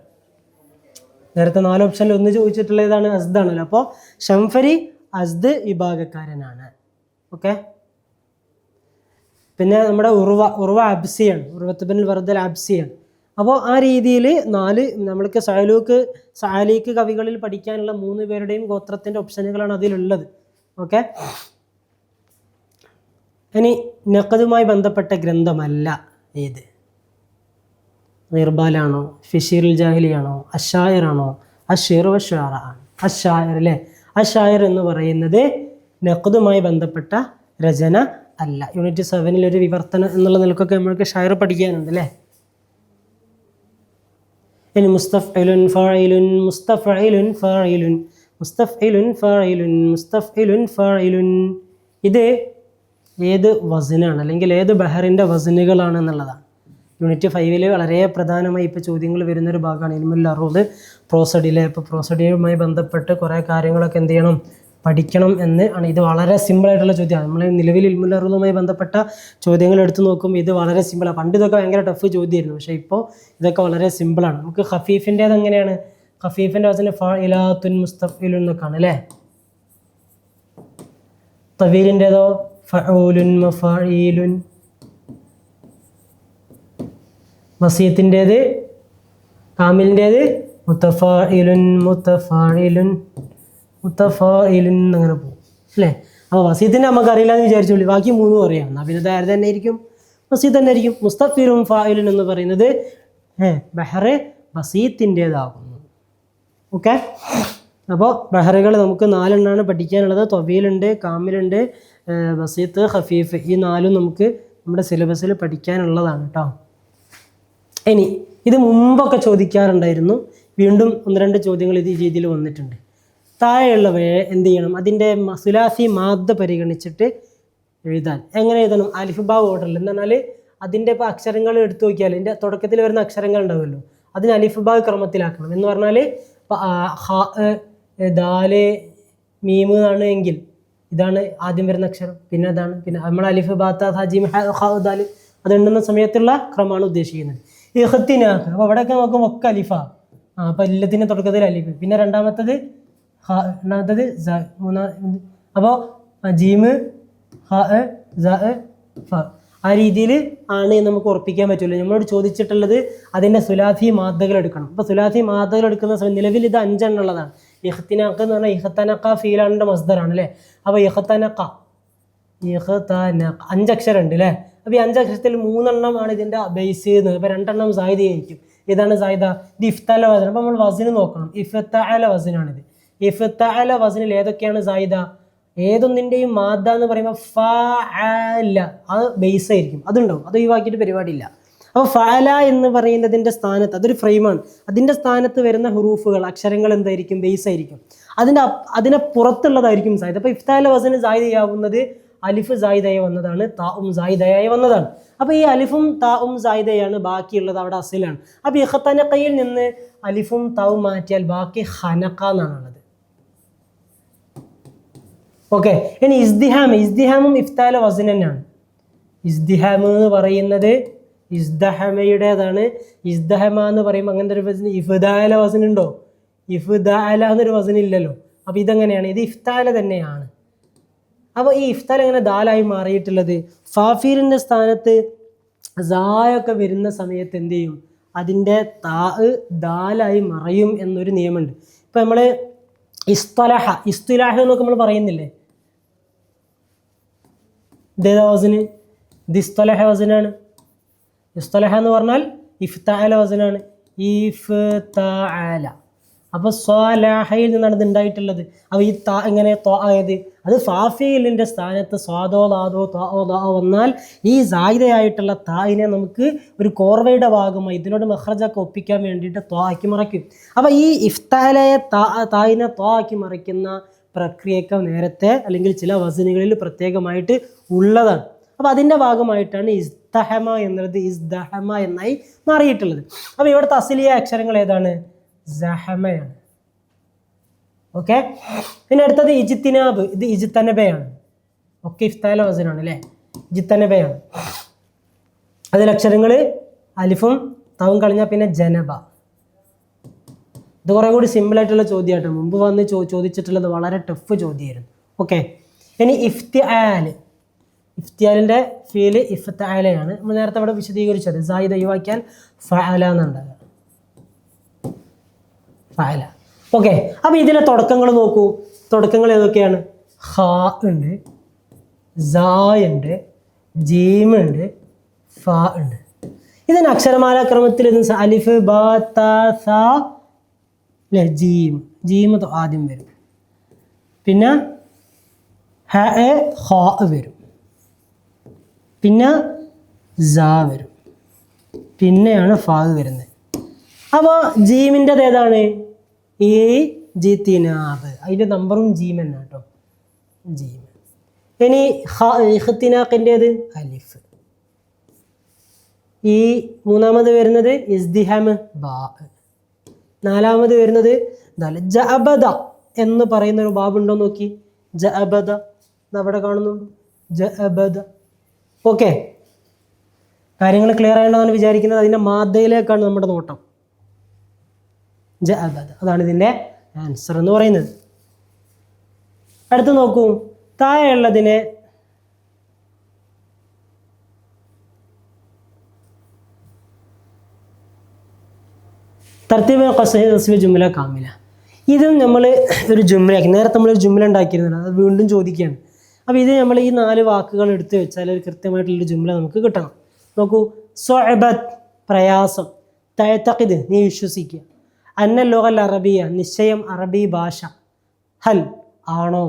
നേരത്തെ 4 ഓപ്ഷനിൽ ഒന്ന് ചോദിച്ചിട്ടുള്ള ഏതാണ്? അസ്ദാണല്ലോ. അപ്പോൾ ഷംഫരി അസ്ദ് വിഭാഗക്കാരനാണ്. ഓക്കെ, പിന്നെ നമ്മുടെ ഉർവ അബ്സിയാണ്, ഉർവത്ത് ബിൻ വർദൽ അബ്സിയാണ്. അപ്പോൾ ആ രീതിയിൽ 4 നമ്മൾക്ക് സാലീക്ക് കവികളിൽ പഠിക്കാനുള്ള 3 പേരുടെയും ഗോത്രത്തിൻ്റെ ഓപ്ഷനുകളാണ് അതിലുള്ളത്. ഓക്കെ, ഇനി നഖദുമായി ബന്ധപ്പെട്ട ഗ്രന്ഥമല്ല ഏത്? ഗിർബാലാണോ, ഫിഷീറുൽ ജാഹിലിയാണോ, അഷായറാണോ? അഷീർ വഷാറ ആണ്. അഷായർ അല്ലേ? അഷായർ എന്ന് പറയുന്നത് നഖ്ദുമായി ബന്ധപ്പെട്ട രചന അല്ല. യൂണിറ്റ് 7 ഒരു വിവർത്തനം എന്നുള്ള നിലക്കൊക്കെ നമ്മൾക്ക് ഷായർ പഠിക്കാനുണ്ട് അല്ലേ? ഇനി മുസ്തഫ്ഇലുൻ ഫാഇലുൻ മുസ്തഫ്ഇലുൻ ഫാഇലുൻ മുസ്തഫ്ഇലുൻ ഫാഇലുൻ മുസ്തഫ്ഇലുൻ ഫാഇലുൻ ഇത് ഏത് വസനാണ് അല്ലെങ്കിൽ ഏത് ബഹറിൻ്റെ വസനുകളാണ് എന്നുള്ളതാണ്. യൂണിറ്റ് 5 വളരെ പ്രധാനമായി ഇപ്പോൾ ചോദ്യങ്ങൾ വരുന്നൊരു ഭാഗമാണ് ഇൽമുൽ അറൂദ് പ്രോസഡിയിലെ. ഇപ്പോൾ പ്രോസഡിയുമായി ബന്ധപ്പെട്ട് കുറേ കാര്യങ്ങളൊക്കെ എന്ത് ചെയ്യണം, പഠിക്കണം എന്ന് ആണ്. ഇത് വളരെ സിമ്പിളായിട്ടുള്ള ചോദ്യമാണ്. നമ്മൾ നിലവിൽ ഇൽമുൽ അറൂദുമായി ബന്ധപ്പെട്ട ചോദ്യങ്ങൾ എടുത്ത് നോക്കുമ്പോൾ ഇത് വളരെ സിമ്പിളാണ്. പണ്ട് ഇതൊക്കെ ഭയങ്കര ടഫ് ചോദ്യമായിരുന്നു, പക്ഷേ ഇപ്പോൾ ഇതൊക്കെ വളരെ സിമ്പിളാണ്. നമുക്ക് ഖഫീഫിൻ്റേത് എങ്ങനെയാണ്? ഖഫീഫിൻ്റെ വസന ഫാഇലാത്തുൻ മുസ്തഫ്ഇലുൻ എന്നൊക്കെയാണ് അല്ലേ? തവീലിൻ്റേതോ ഫഊലുൻ മഫാഈലുൻ. വസീത്തിൻ്റേത് കാമിലിൻ്റേത് മുത്തഫാഇലുൻ മുത്തഫാഇലുൻ മുത്തഫാഇലുൻ അങ്ങനെ പോകും അല്ലേ? അപ്പോൾ വസീത്തിൻ്റെ നമുക്ക് അറിയില്ല എന്ന് വിചാരിച്ചോളൂ, ബാക്കി 3 അറിയാം. എന്നാൽ പിന്നെ ആര് തന്നെ ആയിരിക്കും? വസീത്ത് തന്നെ ആയിരിക്കും. മുസ്തഫിറും ഫാഇലുൻ എന്ന് പറയുന്നത് ബഹറ് വസീത്തിൻ്റേതാകുന്നു. ഓക്കെ, അപ്പോൾ ബഹറുകൾ നമുക്ക് 4 എണ്ണമാണ് പഠിക്കാനുള്ളത്. ത്വബീലുണ്ട്, കാമിലുണ്ട്, വസീത്ത്, ഖഫീഫ്. ഈ 4 നമുക്ക് നമ്മുടെ സിലബസിൽ പഠിക്കാനുള്ളതാണ് കേട്ടോ. ഇനി ഇത് മുമ്പൊക്കെ ചോദിക്കാറുണ്ടായിരുന്നു, വീണ്ടും 1-2 ചോദ്യങ്ങൾ ഇത് ഈ രീതിയിൽ വന്നിട്ടുണ്ട്. താഴെയുള്ളവയെ എന്ത് ചെയ്യണം? അതിൻ്റെ സുലാസി മാദ്ദ പരിഗണിച്ചിട്ട് എഴുതാൻ. എങ്ങനെ എഴുതണം? അലിഫ്-ബാ ഓർഡറിൽ. എന്ന് പറഞ്ഞാൽ അതിൻ്റെ ഇപ്പോൾ അക്ഷരങ്ങൾ എടുത്തു നോക്കിയാൽ ഇതിൻ്റെ തുടക്കത്തിൽ വരുന്ന അക്ഷരങ്ങൾ ഉണ്ടാവുമല്ലോ, അതിന് അലിഫ്-ബാ ക്രമത്തിലാക്കണം. എന്ന് പറഞ്ഞാൽ ഇപ്പോൾ ഹ ദാല് മീമ് ആണ് എങ്കിൽ ഇതാണ് ആദ്യം വരുന്ന അക്ഷരം, പിന്നെ അതാണ്, പിന്നെ നമ്മൾ അലിഫ് ബാത്ത ഹജീം ഹ ദാല് അതുണ്ടെന്ന സമയത്തുള്ള ക്രമമാണ് ഉദ്ദേശിക്കുന്നത്. ഇഖ്തിനാഖ്, അപ്പോൾ അവിടെയൊക്കെ നോക്കുമ്പോൾ ഒക്കെ അലിഫാ. അപ്പോൾ എല്ലാത്തിൻ്റെ തുടക്കത്തിൽ അലിഫ്, പിന്നെ രണ്ടാമത്തത് ഹ, രണ്ടാമത്തത് സ, അപ്പോൾ ജീമ് ഹ സ ഫ. ആ രീതിയിൽ ആണ് നമുക്ക് ഉറപ്പിക്കാൻ പറ്റില്ല. നമ്മളോട് ചോദിച്ചിട്ടുള്ളത് അതിൻ്റെ സുലാസി മാദ്ദകൾ എടുക്കണം. അപ്പോൾ സുലാസി മാദ്ദകൾ എടുക്കുന്ന സമയം നിലവിൽ ഇത് 5 എണ്ണുള്ളതാണ്. ഇഖ്തിനാഖ് എന്ന് പറഞ്ഞാൽ ഇഖ്തനഖ ഫീലാണിൻ്റെ മസ്ദറാണ് അല്ലേ? അപ്പോൾ ഇഖ്തനഖ 5 അക്ഷരം ഉണ്ട് അല്ലേ? അപ്പോൾ ഈ 5 അക്ഷരത്തിൽ 3 എണ്ണമാണ് ഇതിൻ്റെ ബേസ് ചെയ്യുന്നത്. ഇപ്പോൾ 2 എണ്ണം സായിദയായിരിക്കും. ഇതാണ് സായിദ. ഇത് ഇഫ്തഅല വസൻ. അപ്പോൾ നമ്മൾ വസന് നോക്കണം. ഇഫ്തഅല വസനാണിത്. ഇഫ്തഅല വസനിൽ ഏതൊക്കെയാണ് സായിദ? ഏതൊന്നിൻ്റെയും മാദ്ദ എന്ന് പറയുമ്പോൾ ഫഅല, അത് ബേസ് ആയിരിക്കും, അതുണ്ടാവും, അത് ഒഴിവാക്കിയിട്ട് പരിപാടിയില്ല. അപ്പോൾ ഫഅല എന്ന് പറയുന്നതിൻ്റെ സ്ഥാനത്ത് അതൊരു ഫ്രെയിമാണ്. അതിൻ്റെ സ്ഥാനത്ത് വരുന്ന ഹുറൂഫുകൾ അക്ഷരങ്ങൾ എന്തായിരിക്കും? ബേസ് ആയിരിക്കും. അതിനെ പുറത്തുള്ളതായിരിക്കും സായിദ. അപ്പോൾ ഇഫ്തഅല വസന് സായിദയാവുന്നത് അലിഫ് സായിദയായി വന്നതാണ്, താഉം സായിദയായി വന്നതാണ്. അപ്പോൾ ഈ അലിഫും താഉം സായിദയാണ്, ബാക്കിയുള്ളത് അവിടെ അസിലാണ്. അപ്പോൾ ഇഖ്തനഖയിൽ നിന്ന് അലിഫും താവും മാറ്റിയാൽ ബാക്കി ഖനഖ എന്നാണുള്ളത്. ഓക്കെ, ഇനി ഇസ്തിഹാമും ഇഫ്തഅല വസൻ തന്നെയാണ്. ഇസ്തിഹാം എന്ന് പറയുന്നത് ഇസ്ദഹമയുടേതാണ്. ഇസ്ദഹമ എന്ന് പറയുമ്പോൾ അങ്ങനത്തെ ഒരു വസൻ ഇഫ്തഅല വസൻ ഉണ്ടോ? ഇഫ്തഅല എന്നൊരു വസൻ ഇല്ലല്ലോ. അപ്പോൾ ഇതെങ്ങനെയാണ്? ഇത് ഇഫ്തഅല തന്നെയാണ്. അപ്പോൾ ഈ ഇഫ്തഅല എങ്ങനെ ദാലായി മാറിയിട്ടുള്ളത്? ഫാഫീലിൻ്റെ സ്ഥാനത്ത് സായൊക്കെ വരുന്ന സമയത്ത് എന്ത് ചെയ്യും? അതിൻ്റെ ദാലായി മറയും എന്നൊരു നിയമമുണ്ട്. ഇപ്പം നമ്മൾ ഇസ്തുലാഹ് എന്നൊക്കെ നമ്മൾ പറയുന്നില്ലേ, ഇതേതാ വസന്? ഇത് ഇസ്തുലാഹ വസനാണ്. ഇസ്തുലാഹ എന്ന് പറഞ്ഞാൽ ഇഫ്തഅല വസനാണ്. ഇഫ്തഅല. അപ്പോൾ സ്വാലാഹയിൽ നിന്നാണ് ഇത് ഉണ്ടായിട്ടുള്ളത്. അപ്പോൾ ഈ താ എങ്ങനെ ആയത്? അത് ഫാഫീലിൻ്റെ സ്ഥാനത്ത് സ്വാദോ ലാദോ താഓ ദാഓ വന്നാൽ ഈ സായിദയായിട്ടുള്ള തായിനെ നമുക്ക് ഒരു കോർവയുടെ ഭാഗമായി ഇതിനോട് മഖ്റജൊക്കെ ഒപ്പിക്കാൻ വേണ്ടിയിട്ട് ആക്കി മറയ്ക്കും. അപ്പോൾ ഈ ഇഫ്തഅലയെ തായിനെ ആക്കി മറയ്ക്കുന്ന പ്രക്രിയയൊക്കെ നേരത്തെ അല്ലെങ്കിൽ ചില വസനുകളിൽ പ്രത്യേകമായിട്ട് ഉള്ളതാണ്. അപ്പോൾ അതിൻ്റെ ഭാഗമായിട്ടാണ് ഇസ്തഹമ എന്നുള്ളത് ഇസ്ദഹമ എന്നായി മാറിയിട്ടുള്ളത്. അപ്പോൾ ഇവിടുത്തെ അസ്ലിയ അക്ഷരങ്ങൾ ഏതാണ്? സഹമയാണ്. ഓക്കെ, പിന്നെ അടുത്തത് ഇജ്തിനാബ്. ഇത് ഇജ്തനബയാണ്. ഒക്കെ ഇഫ്തഅല വസനാണ് അല്ലേ? ഇജ്തനബയാണ്. അതിൽ അക്ഷരങ്ങൾ അലിഫും താവും കളഞ്ഞാൽ പിന്നെ ജനബ. ഇത് കുറേ കൂടി സിമ്പിളായിട്ടുള്ള ചോദ്യമായിട്ട് മുമ്പ് വന്ന് ചോദിച്ചിട്ടുള്ളത് വളരെ ടഫ് ചോദ്യമായിരുന്നു. ഓക്കെ, ഇനി ഇഫ്തിയാലിൻ്റെ ഫീല് ഇഫ്തഅലയാണ്. നമ്മൾ നേരത്തെ അവിടെ വിശദീകരിച്ചത് സായിദ ഒഴിവാക്കിയാൽ ഫഅല എന്നുണ്ടാകുക. ഫഅല. ഓക്കെ, അപ്പോൾ ഇതിലെ തുടക്കങ്ങൾ നോക്കൂ. തുടക്കങ്ങൾ ഏതൊക്കെയാണ്? ഖാ ഉണ്ട്, സാ ഉണ്ട്, ജീം ഉണ്ട്, ഫാ ഉണ്ട്. ഇതിന് അക്ഷരമാലാക്രമത്തിൽ അലിഫ് ബ ത സ ജീം. ജീം ആദ്യം വരും, പിന്നെ ഹ ഹ വരും, പിന്നെ സ വരും, പിന്നെയാണ് ഫ വരുന്നത്. അപ്പോൾ ജീമിൻ്റെത് ഏതാണ്? ഈ ജിത്തിനാബ്. അതിൻ്റെ നമ്പറും ജീം തന്നെ കേട്ടോ, ജീം. ഇനി ഇഖ്തിനാഖിൻ്റേത് അലിഫ്. ഈ മൂന്നാമത് വരുന്നത് ഇസ്തിഹാം ബാ. നാലാമത് വരുന്നത് ജഅബദ എന്ന് പറയുന്ന ഒരു ബാബുണ്ടോ നോക്കി, ജഅബദ അവിടെ കാണുന്നുണ്ട്, ജഅബദ. ഓക്കെ, കാര്യങ്ങൾ ക്ലിയർ ആയതെന്നാണ് വിചാരിക്കുന്നത്. അതിൻ്റെ മാദ്ദയിലേക്കാണ് നമ്മുടെ നോട്ടം. ജഅബദ, അതാണ് ഇതിൻ്റെ ആൻസർ എന്ന് പറയുന്നത്. അടുത്ത് നോക്കൂ, താഴെയുള്ളതിനെ തർത്തീബ് ഖസ്വ ജുംല കാമില. ഇതും നമ്മൾ ഒരു ജുംലയാക്കി. നേരത്തെ നമ്മളൊരു ജുംല ഉണ്ടാക്കിയിരുന്നില്ല, അത് വീണ്ടും ചോദിക്കുകയാണ്. അപ്പോൾ ഇത് നമ്മൾ ഈ 4 വാക്കുകൾ എടുത്ത് വെച്ചാൽ ഒരു കൃത്യമായിട്ടുള്ളൊരു ജുംല നമുക്ക് കിട്ടണം. നോക്കൂ, സ്വഅബത്ത് പ്രയാസം, തഅതഖിദ് നീ വിശ്വസിക്കുക, അന്ന ലുഗൽ അറബിയ നിശ്ചയം അറബി ഭാഷ, ഹൽ ആണോ.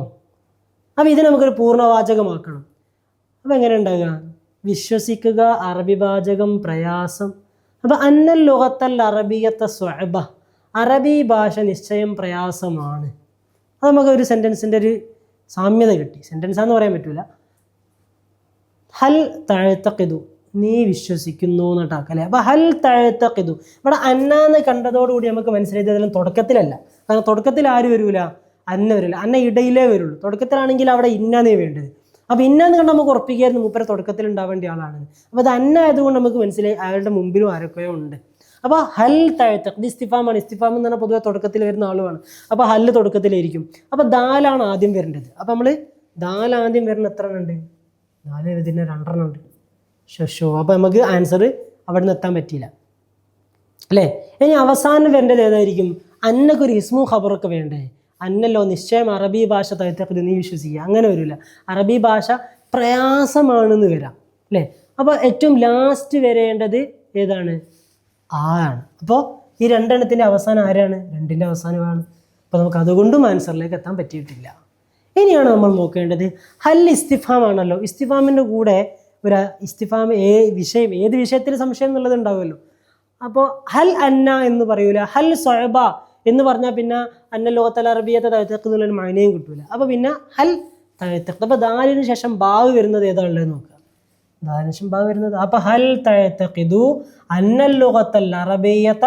അപ്പോൾ ഇത് നമുക്കൊരു പൂർണ്ണവാചകമാക്കണം. അപ്പോൾ എങ്ങനെ ഉണ്ടാകുക? വിശ്വസിക്കുക, അറബി വാചകം പ്രയാസം. അപ്പോൾ അന്നൽ ലുഗത്തൽ അറബിയത്തെ സ്വഅബ, അറബി ഭാഷ നിശ്ചയം പ്രയാസമാണ്. അത് നമുക്ക് ഒരു സെൻറ്റൻസിൻ്റെ ഒരു സാമ്യത കിട്ടി. സെൻറ്റൻസാന്ന് പറയാൻ പറ്റില്ല. ഹൽ തഅതഖിദു നീ വിശ്വസിക്കുന്നു എന്നിട്ടാക്കല്ലേ. അപ്പോൾ ഹൽ തഅതഖിദു ഇവിടെ അന്നാന്ന് കണ്ടതോടുകൂടി നമുക്ക് മനസ്സിലായത് അതിലും തുടക്കത്തിലല്ല. കാരണം തുടക്കത്തിൽ ആര് വരില്ല? അന്ന വരില്ല. അന്ന ഇടയിലേ വരുള്ളൂ. തുടക്കത്തിലാണെങ്കിൽ അവിടെ ഇന്നേ വേണ്ടത്. അപ്പോൾ ഇന്നാന്ന് കണ്ട് നമുക്ക് ഉറപ്പിക്കായിരുന്നു മൂപ്പര തുടക്കത്തിൽ ഉണ്ടാവേണ്ട ആളാണ്. അപ്പോൾ അത് അന്ന ആയതുകൊണ്ട് നമുക്ക് മനസ്സിലായി അയാളുടെ മുമ്പിലും ആരൊക്കെയോ ഉണ്ട്. അപ്പോൾ ഹൽ തഅതഖിദ് ഇസ്തിഫാമാണ്. ഇസ്തിഫാം എന്ന് പറഞ്ഞാൽ പൊതുവെ തുടക്കത്തിൽ വരുന്ന ആളുമാണ്. അപ്പോൾ ഹല്ല് തുടക്കത്തിലായിരിക്കും. അപ്പോൾ ദാലാണ് ആദ്യം വരേണ്ടത്. അപ്പോൾ നമ്മൾ ദാൽ ആദ്യം വരുന്ന എത്ര എണ്ണം ഉണ്ട്? 4 ഇതിന് 2 എണ്ണം ഉണ്ട്. ഷോ. അപ്പോൾ നമുക്ക് ആൻസർ അവിടെ നിന്ന് എത്താൻ പറ്റിയില്ല അല്ലേ. ഇനി അവസാനം വരേണ്ടത് ഏതായിരിക്കും? അന്നക്കൊരു ഇസ്മു ഖബറൊക്കെ വേണ്ടേ? അന്നല്ലോ നിശ്ചയം അറബി ഭാഷ തഅതഖിദ് നീ വിശ്വസിക്കുക, അങ്ങനെ വരില്ല. അറബി ഭാഷ പ്രയാസമാണെന്ന് വരാം അല്ലേ. അപ്പോൾ ഏറ്റവും ലാസ്റ്റ് വരേണ്ടത് ഏതാണ്? ആണ്. അപ്പോൾ ഈ 2 എണ്ണത്തിൻ്റെ അവസാനം ആരാണ്? 2ൻ്റെ അവസാനമാണ്. അപ്പോൾ നമുക്ക് അതുകൊണ്ടും ആൻസറിലേക്ക് എത്താൻ പറ്റിയിട്ടില്ല. ഇനിയാണ് നമ്മൾ നോക്കേണ്ടത് ഹൽ ഇസ്തിഫാം ആണല്ലോ. ഇസ്തിഫാമിൻ്റെ കൂടെ ഒരു ഇസ്തിഫാം ഏത് വിഷയത്തിൽ സംശയം എന്നുള്ളത് ഉണ്ടാവുമല്ലോ. അപ്പോൾ ഹൽ അന്ന എന്ന് പറയൂല, ഹൽ സ്വഅബ എന്ന് പറഞ്ഞാൽ പിന്നെ അന്ന ലുഗത്തൽ അറബിയത്തെ തഅതഖിദ് എന്നുള്ളൊരു മഅനയും കിട്ടൂല. അപ്പോൾ പിന്നെ ഹൽ തഅതഖിദ്. അപ്പോൾ ദാലിന് ശേഷം ബാവ് വരുന്നത് ഏതാണുള്ളത് നോക്കുക. ദാലിന് ശേഷം ബാവ് വരുന്നത്. അപ്പോൾ ഹൽ തഅതഖിദു അന്ന ലുഗത്തൽ അറബിയത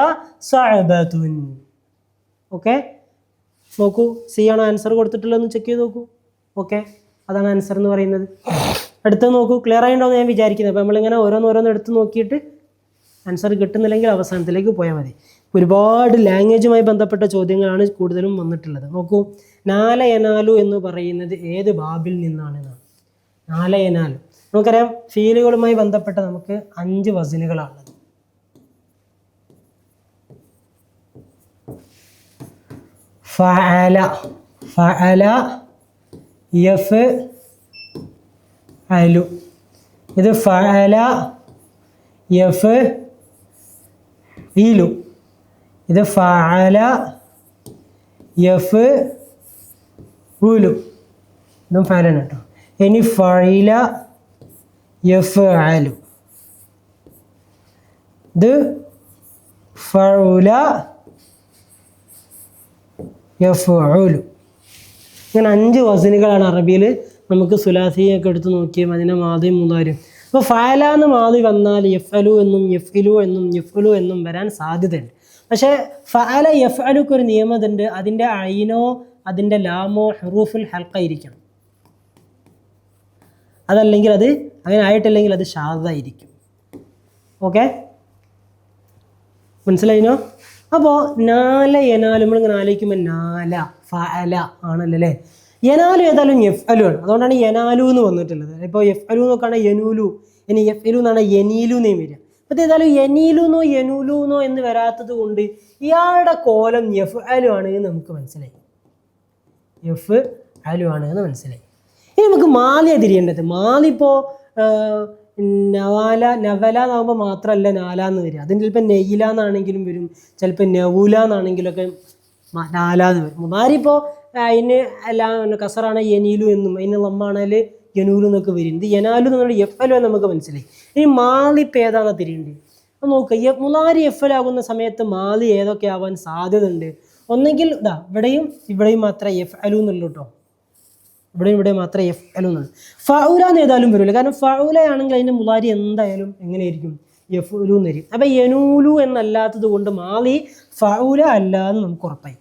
സ്വഅബതുൻ. ഓക്കെ, നോക്കൂ, സി ആണോ ആൻസർ കൊടുത്തിട്ടുള്ളതെന്ന് ചെക്ക് ചെയ്ത് നോക്കൂ. ഓക്കെ, അതാണ് ആൻസർ എന്ന് പറയുന്നത്. അടുത്ത് നോക്കൂ, ക്ലിയർ ആയിട്ടുണ്ടോ ഞാൻ വിചാരിക്കുന്നത്. അപ്പോൾ നമ്മളിങ്ങനെ ഓരോന്നോരോന്ന് എടുത്ത് നോക്കിയിട്ട് ആൻസർ കിട്ടുന്നില്ലെങ്കിൽ അവസാനത്തിലേക്ക് പോയാൽ മതി. ഒരുപാട് ലാംഗ്വേജുമായി ബന്ധപ്പെട്ട ചോദ്യങ്ങളാണ് കൂടുതലും വന്നിട്ടുള്ളത്. നോക്കൂ, നാലയനാലു എന്ന് പറയുന്നത് ഏത് ബാബിൽ നിന്നാണെന്നാണ്? നാലയനാലു നമുക്കറിയാം, ഫീലുകളുമായി ബന്ധപ്പെട്ട നമുക്ക് 5 വസനുകളാണുള്ളത്. ഫഅല, ഫഅല, യഫ്അലു. ഇത് ഫഅല യഫ്ഇലു. ഇത് ഫഅല യഫ്ഉലു. ഇതും ഫഅലാണ് കേട്ടോ. ഇനി ഫഇല യഫ്അലു. ഇത് ഫഉല യഫ്ഉലു. ഇങ്ങനെ 5 വസനുകളാണ് അറബിയിൽ. നമുക്ക് സുലാസിയൊക്കെ എടുത്ത് നോക്കിയാൽ അതിനെ മാദിയും മുദാരിയും. അപ്പോൾ ഫഅല എന്ന് മാദി വന്നാൽ യഫ്അലു എന്നും യഫ്ഇലു എന്നും യഫ്ഉലു എന്നും വരാൻ സാധ്യതയുണ്ട്. പക്ഷേ ഫഅല യഫ്അലുക്ക് ഒരു നിയമമുണ്ട്. അതിൻ്റെ ഐനോ അതിൻ്റെ ലാമോ ഹുറൂഫുൽ ഹൽഖായിരിക്കണം. അതല്ലെങ്കിൽ അത് അങ്ങനെ ആയിട്ടില്ലെങ്കിൽ അത് ഷാദായിരിക്കും. ഓക്കെ, മനസ്സിലായിനോ? അപ്പോൾ നാല യനാലു നമ്മളിങ്ങനെ ആലോചിക്കുമ്പോൾ നാല ഫഅല ആണല്ലോ അല്ലേ. യനാലു ഏതായാലും യഫ്അലു ആണ്. അതുകൊണ്ടാണ് യനാലു എന്ന് വന്നിട്ടുള്ളത്. ഇപ്പോൾ യഫ്അലു നോക്കുകയാണെങ്കിൽ യനൂലു, ഇനി യഫ്ഇലു എന്നാണ് യനീലു എന്നേയും വരിക. അപ്പോൾ ഏതായാലും യനീലുന്നോ യനൂലുന്നോ എന്ന് വരാത്തത് കൊണ്ട് ഇയാളുടെ കോലം യഫ്അലു ആണ് എന്ന് നമുക്ക് മനസ്സിലായി. യഫ്അലു ആണ് എന്ന് മനസ്സിലായി. ഇനി നമുക്ക് മാലിയ തിരിയേണ്ടത്. മാലി ഇപ്പോൾ നവാല നവല എന്നാകുമ്പോൾ മാത്രമല്ല നാലാന്ന് വരിക. അതിന് ചിലപ്പോൾ നെയ്ല എന്നാണെങ്കിലും വരും, ചിലപ്പോൾ നെവൂല എന്നാണെങ്കിലും ഒക്കെ നാലാന്ന് വരും. മുതാരിപ്പോൾ അതിന് എല്ലാം കസറാണ് യനീലു എന്നും, അതിന് നമ്മാണെങ്കിൽ യനൂലു എന്നൊക്കെ വരും. ഇത് യനാലു എന്നുള്ള എഫ് എൽ നമുക്ക് മനസ്സിലായി. ഇനി മാലി ഇപ്പോൾ ഏതാണെന്ന് തിരിയുണ്ട്. അപ്പോൾ നോക്കുക, മുതാരി എഫ് എൽ ആകുന്ന സമയത്ത് മാലി ഏതൊക്കെ ആവാൻ സാധ്യത ഉണ്ട്? ഒന്നെങ്കിൽ ഇതാ ഇവിടെയും മാത്രമേ എഫ് അലു എന്നുള്ളൂ കേട്ടോ, ഇവിടെ മാത്രമേ എഫ് അലു എന്നുള്ളൂ. ഫൗല എന്ന് ഏതായാലും വരില്ല, കാരണം ഫൗല ആണെങ്കിൽ അതിൻ്റെ മുതാരി എന്തായാലും എങ്ങനെയായിരിക്കും? എഫ് ഉലു എന്നായിരിക്കും. അപ്പം യനൂലു എന്നല്ലാത്തത് കൊണ്ട് മാലി ഫൗല അല്ല എന്ന് നമുക്ക് ഉറപ്പായി.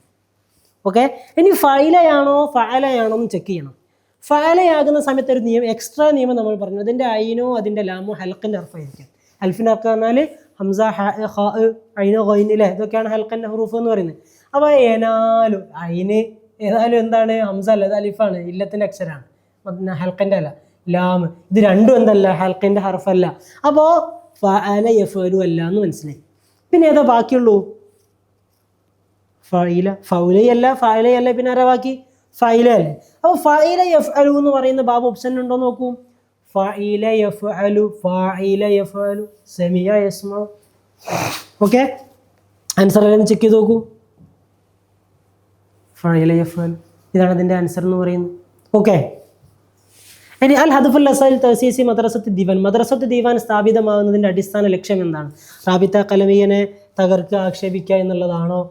ഓക്കെ, ഇനി ഫൈലയാണോ ഫഅലയാണോ എന്ന് ചെക്ക് ചെയ്യണം. ഫഅലയാകുന്ന സമയത്ത് ഒരു എക്സ്ട്രാ നിയമം നമ്മൾ പറഞ്ഞു, അതിൻ്റെ ഐനോ അതിൻ്റെ ലാമോ ഹൽക്കിൻ്റെ ഹർഫായിരിക്കും. ഹൽഫിൻ്റെ ഹർക്ക് പറഞ്ഞാൽ ഹംസ, ഐനോ, ഗൈനിലെ ഇതൊക്കെയാണ് ഹൽക്കിൻ്റെ ഹറൂഫ് എന്ന് പറയുന്നത്. അപ്പോൾ ഏനാലു ഐന് ഏതായാലും എന്താണ്? ഹംസ അല്ല, അത് അലിഫാണ്, ഇല്ലത്തിൻ്റെ അക്ഷരമാണ്, ഹൽക്കിൻ്റെ അല്ല. ലാം, ഇത് രണ്ടും എന്തല്ല? ഹൽക്കിൻ്റെ ഹർഫല്ല. അപ്പോൾ ഫഅല യഫ്അലു അല്ല എന്ന് മനസ്സിലായി. പിന്നെ ഏതാ ബാക്കിയുള്ളൂ? ഫൗലയല്ല, ഫഅലയല്ല, പിന്നെ ആരാ ബാക്കി? ഫൈല അല്ലേ. അപ്പോൾ ഫഇല യഫ്അലു എന്ന് പറയുന്ന ബാബ് ഓപ്ഷൻ ഉണ്ടോ നോക്കൂ. ഫഇല യഫ്അലു, ഫഇല യഫ്അലു, സമിയ യസ്മഉ. ഓക്കെ, ആൻസർ എല്ലാം ചെക്ക് ചെയ്ത് നോക്കൂ. ഫഇല യഫ്അലു, ഇതാണ് അതിൻ്റെ ആൻസർ എന്ന് പറയുന്നത്. ഓക്കെ, ഇനി അൽ ഹദഫുൽ അസൽ തഅസീസി മദ്രസത്ത് ദിവാൻ, മദ്രസത്ത് ദിവാൻ സ്ഥാപിതമാകുന്നതിൻ്റെ അടിസ്ഥാന ലക്ഷ്യം എന്താണ്? റാബിത്ത കലമിയനെ തകർക്കുക, ആക്ഷേപിക്കുക എന്നുള്ളതാണോ?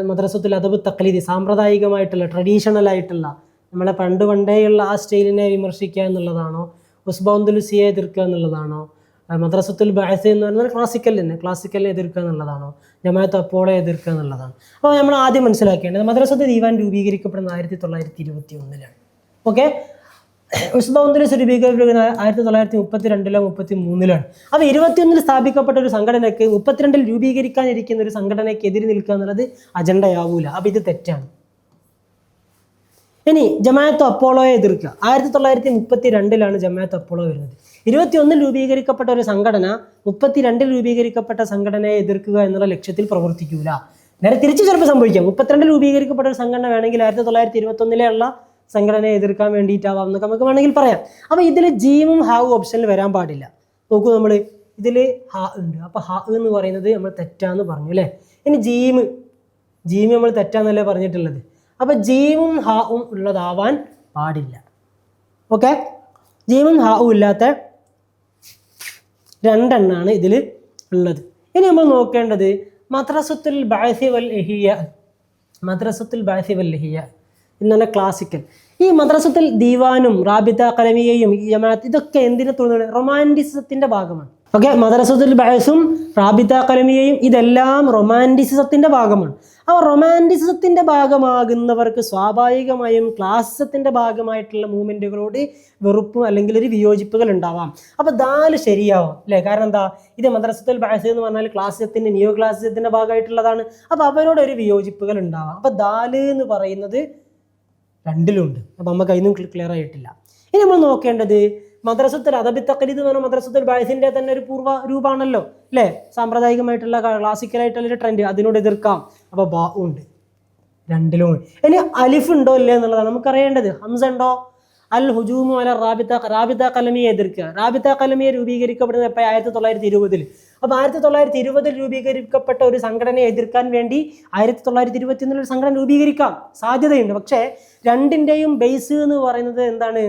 മദ്രസത്തുൽ അദബ് തഖ്ലീദി, സാമ്പ്രദായികമായിട്ടുള്ള ട്രഡീഷണൽ ആയിട്ടുള്ള നമ്മളെ പണ്ടേയുള്ള ആ സ്റ്റൈലിനെ വിമർശിക്കുക എന്നുള്ളതാണോ? ഉസ്ബൗന്ദുലുസിയെ എതിർക്കുക എന്നുള്ളതാണോ? മദ്രസത്തുൽ ബഅസ് എന്ന് പറഞ്ഞാൽ ക്ലാസിക്കലിനെ എതിർക്കുക എന്നുള്ളതാണോ? ജമാഅത്ത് അപ്പോളെ എതിർക്കുക എന്നുള്ളതാണ്. അപ്പോൾ നമ്മൾ ആദ്യം മനസ്സിലാക്കേണ്ടത് മദ്രസത്ത് ദീവാൻ രൂപീകരിക്കപ്പെടുന്നത് 1921-ലാണ്. ഓക്കെ, ഉസ്ബൗന്ദുലുസ് രൂപീകരിക്കപ്പെടുന്നത് 1932-ലോ 33-ലാണ്. അപ്പോൾ 21-ൽ സ്ഥാപിക്കപ്പെട്ട ഒരു സംഘടനയ്ക്ക് 32-ൽ രൂപീകരിക്കാനിരിക്കുന്ന ഒരു സംഘടനയ്ക്ക് എതിര് നിൽക്കുക എന്നുള്ളത് അജണ്ടയാവൂല. അപ്പോൾ ഇത് തെറ്റാണ്. ഇനി ജമാഅത്ത് അപ്പോളോയെ എതിർക്കുക, 1932-ലാണ് ജമാഅത്ത് അപ്പോളോ വരുന്നത്. 21-ൽ രൂപീകരിക്കപ്പെട്ട ഒരു സംഘടന 32-ൽ രൂപീകരിക്കപ്പെട്ട സംഘടനയെ എതിർക്കുക എന്നുള്ള ലക്ഷ്യത്തിൽ പ്രവർത്തിക്കൂല. നേരെ തിരിച്ച് ചിലപ്പോൾ സംഭവിക്കാം. 32-ൽ രൂപീകരിക്കപ്പെട്ട ഒരു സംഘടന വേണമെങ്കിൽ 1921-ലെ ഉള്ള സംഘടനയെ എതിർക്കാൻ വേണ്ടിയിട്ടാവാം എന്നൊക്കെ നമുക്ക് വേണമെങ്കിൽ പറയാം. അപ്പോൾ ഇതിൽ ജീമും ഹാവും ഓപ്ഷനിൽ വരാൻ പാടില്ല. നോക്കൂ, നമ്മൾ ഇതിൽ ഹ ഉണ്ട്, അപ്പോൾ ഹ എന്ന് പറയുന്നത് നമ്മൾ തെറ്റാന്ന് പറഞ്ഞു അല്ലേ. ഇനി ജീമ് നമ്മൾ തെറ്റാന്നല്ലേ പറഞ്ഞിട്ടുള്ളത്. അപ്പോൾ ജീമും ഹാവും ഉള്ളതാവാൻ പാടില്ല. ഓക്കെ, ജീമും ഹാവും ഇല്ലാത്ത രണ്ടെണ്ണാണ് ഇതിൽ ഉള്ളത്. ഇനി നമ്മൾ നോക്കേണ്ടത് മദ്രസത്തുൽ ബഅസി വൽ ഇഹ്യ, മദ്രസത്തുൽ ബഅസി വൽ ഇഹ്യ എന്നാണ് ക്ലാസിക്കൽ. ഈ മദ്രസത്തുൽ ദീവാനും റാബിത്ത കലമിയയും ജമാഅത്ത് ഇതൊക്കെ എന്തിനെ തുടർന്ന്? റൊമാൻറ്റിസിസത്തിൻ്റെ ഭാഗമാണ്. ഓക്കെ, മദ്രസത്തുൽ ബഅസും റാബിത്ത കലമിയയും ഇതെല്ലാം റൊമാൻറ്റിസിസത്തിൻ്റെ ഭാഗമാണ്. അപ്പോൾ റൊമാൻറ്റിസിസത്തിൻ്റെ ഭാഗമാകുന്നവർക്ക് സ്വാഭാവികമായും ക്ലാസിസത്തിൻ്റെ ഭാഗമായിട്ടുള്ള മൂവ്മെൻറ്റുകളോട് വെറുപ്പും അല്ലെങ്കിൽ ഒരു വിയോജിപ്പുകൾ ഉണ്ടാവാം. അപ്പോൾ ദാല് ശരിയാവാം അല്ലേ. കാരണം എന്താ? ഇത് മദ്രസത്തുൽ ബഅസ് എന്ന് പറഞ്ഞാൽ ക്ലാസിസത്തിൻ്റെ നിയോ ക്ലാസിസത്തിൻ്റെ ഭാഗമായിട്ടുള്ളതാണ്. അപ്പോൾ അവരോട് ഒരു വിയോജിപ്പുകൾ ഉണ്ടാവാം. അപ്പോൾ ദാല് എന്ന് പറയുന്നത് രണ്ടിലുണ്ട്. അപ്പോൾ നമുക്ക് അതിനും ക്ലിയർ ആയിട്ടില്ല. ഇനി നമ്മൾ നോക്കേണ്ടത് മദ്രസത്തുൽ അദബി തഖ്ലീദ് എന്ന് പറഞ്ഞാൽ മദ്രസത്തുൽ ബഅസിൻ്റെ തന്നെ ഒരു പൂർവ്വ രൂപമാണല്ലോ അല്ലേ. സാമ്പ്രദായികമായിട്ടുള്ള ക്ലാസിക്കലായിട്ടുള്ളൊരു ട്രെൻഡ്, അതിനോട് എതിർക്കാം. അപ്പോൾ ബാ ഉണ്ട്, രണ്ടിലും ഉണ്ട്. ഇനി അലിഫ് ഉണ്ടോ ഇല്ലേ എന്നുള്ളതാണ് നമുക്കറിയേണ്ടത്. ഹംസ ഉണ്ടോ? അൽ ഹുജൂമു അല റാബിത്ത കലമിയെ എതിർക്കുക. റാബിത്ത കലമിയെ രൂപീകരിക്കപ്പെടുന്നത് എപ്പോൾ? 1920-ൽ. അപ്പോൾ 1920-ൽ രൂപീകരിക്കപ്പെട്ട ഒരു സംഘടനയെ എതിർക്കാൻ വേണ്ടി 1921-ൽ ഒരു സംഘടന രൂപീകരിക്കാം, സാധ്യതയുണ്ട്. പക്ഷേ രണ്ടിൻ്റെയും ബേസ് എന്ന് പറയുന്നത് എന്താണ്?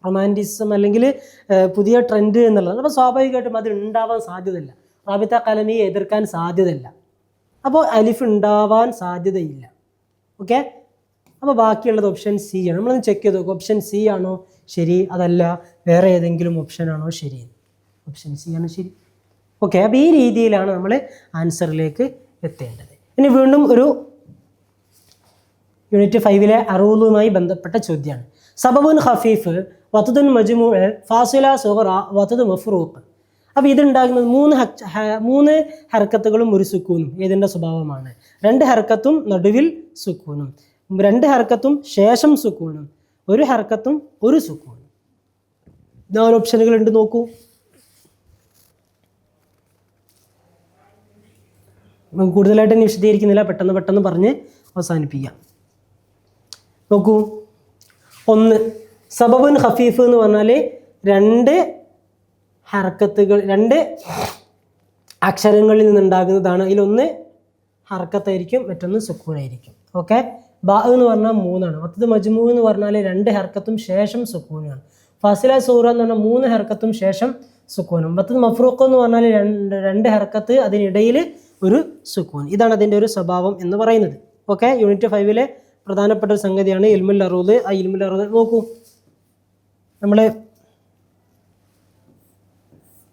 റൊമാൻറ്റിസം അല്ലെങ്കിൽ പുതിയ ട്രെൻഡ് എന്നുള്ളത്. അപ്പോൾ സ്വാഭാവികമായിട്ടും അത് ഉണ്ടാവാൻ സാധ്യതയില്ല. റാബിത്ത കലമിയെ എതിർക്കാൻ സാധ്യതയില്ല. അപ്പോൾ അലിഫ് ഉണ്ടാവാൻ സാധ്യതയില്ല. ഓക്കെ, അപ്പോൾ ബാക്കിയുള്ളത് ഓപ്ഷൻ സി ആണ്. നമ്മളൊന്ന് ചെക്ക് ചെയ്ത് നോക്കും, ഓപ്ഷൻ സി ആണോ ശരി, അതല്ല വേറെ ഏതെങ്കിലും ഓപ്ഷൻ ആണോ ശരി? ഓപ്ഷൻ സി ആണ് ശരി. ഓക്കെ, അപ്പോൾ ഈ രീതിയിലാണ് നമ്മൾ ആൻസറിലേക്ക് എത്തേണ്ടത്. ഇനി വീണ്ടും ഒരു യൂണിറ്റ് 5-ലെ അറൂലുമായി ബന്ധപ്പെട്ട ചോദ്യമാണ്. സബബുൻ ഖഫീഫ്, വതദുൻ മജ്മൂഅ്, ഫാസില സുഗ്റ, വതദ് മഫ്റൂഖ്. അപ്പോൾ ഇതുണ്ടാകുന്നത് 3 ഹർക്കത്തുകളും ഒരു സുക്കൂനും. ഏതിൻ്റെ സ്വഭാവമാണ്? 2 ഹർക്കത്തും നടുവിൽ സുക്കൂനും, 2 ഹർക്കത്തും ശേഷം സുക്കൂനും, 1 ഹർക്കത്തും ഒരു സുക്കൂനും. 4 ഓപ്ഷനുകളുണ്ട്, നോക്കൂ. കൂടുതലായിട്ട് ഇനി വിശദീകരിക്കുന്നില്ല, പെട്ടെന്ന് പറഞ്ഞ് അവസാനിപ്പിക്കാം. നോക്കൂ, 1 സബബുൻ ഖഫീഫ് എന്ന് പറഞ്ഞാൽ 2 ഹർക്കത്തുകൾ, 2 അക്ഷരങ്ങളിൽ നിന്നുണ്ടാകുന്നതാണ്. അതിലൊന്ന് ഹർക്കത്തായിരിക്കും, മറ്റൊന്ന് സുക്കൂനായിരിക്കും. ഓക്കെ, ബാ എന്ന് പറഞ്ഞാൽ 3 മൊത്തത് മജ്മൂ എന്ന് പറഞ്ഞാൽ 2 ഹർക്കത്തും ശേഷം സുക്കൂനാണ്. ഫാസില സൂറ എന്ന് പറഞ്ഞാൽ 3 ഹർക്കത്തും ശേഷം സുക്കൂനും. മൊത്തത് മഫ്രൂഖ് എന്ന് പറഞ്ഞാൽ 2 ഹർക്കത്ത് അതിനിടയിൽ ഒരു സുക്കൂൻ. ഇതാണ് അതിൻ്റെ ഒരു സ്വഭാവം എന്ന് പറയുന്നത്. ഓക്കെ, യൂണിറ്റ് 5 പ്രധാനപ്പെട്ട ഒരു സംഗതിയാണ് ഇൽമുൽ അറൂദ്. ആ ഇൽമുൽ അറൂദ് നോക്കൂ, നമ്മൾ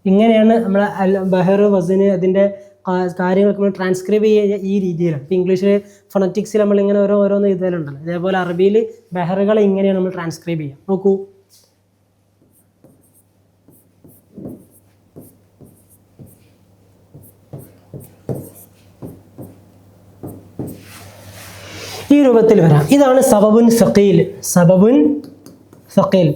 ഇങ്ങനെയാണ് നമ്മളെ ബഹർ വസന് അതിൻ്റെ കാര്യങ്ങളൊക്കെ നമ്മൾ ട്രാൻസ്ക്രൈബ് ചെയ്യുക ഈ രീതിയിലാണ്. ഇപ്പോൾ ഇംഗ്ലീഷിൽ ഫൊണറ്റിക്സിൽ നമ്മളിങ്ങനെ ഓരോന്ന് എഴുതലുണ്ടല്ലോ, അതേപോലെ അറബിയിൽ ബഹറുകളെ ഇങ്ങനെയാണ് നമ്മൾ ട്രാൻസ്ക്രൈബ് ചെയ്യുക. നോക്കൂ, ഈ രൂപത്തിൽ വരാം. ഇതാണ് സബബുൻ സഖീൽ. സബബുൻ സഖീൽ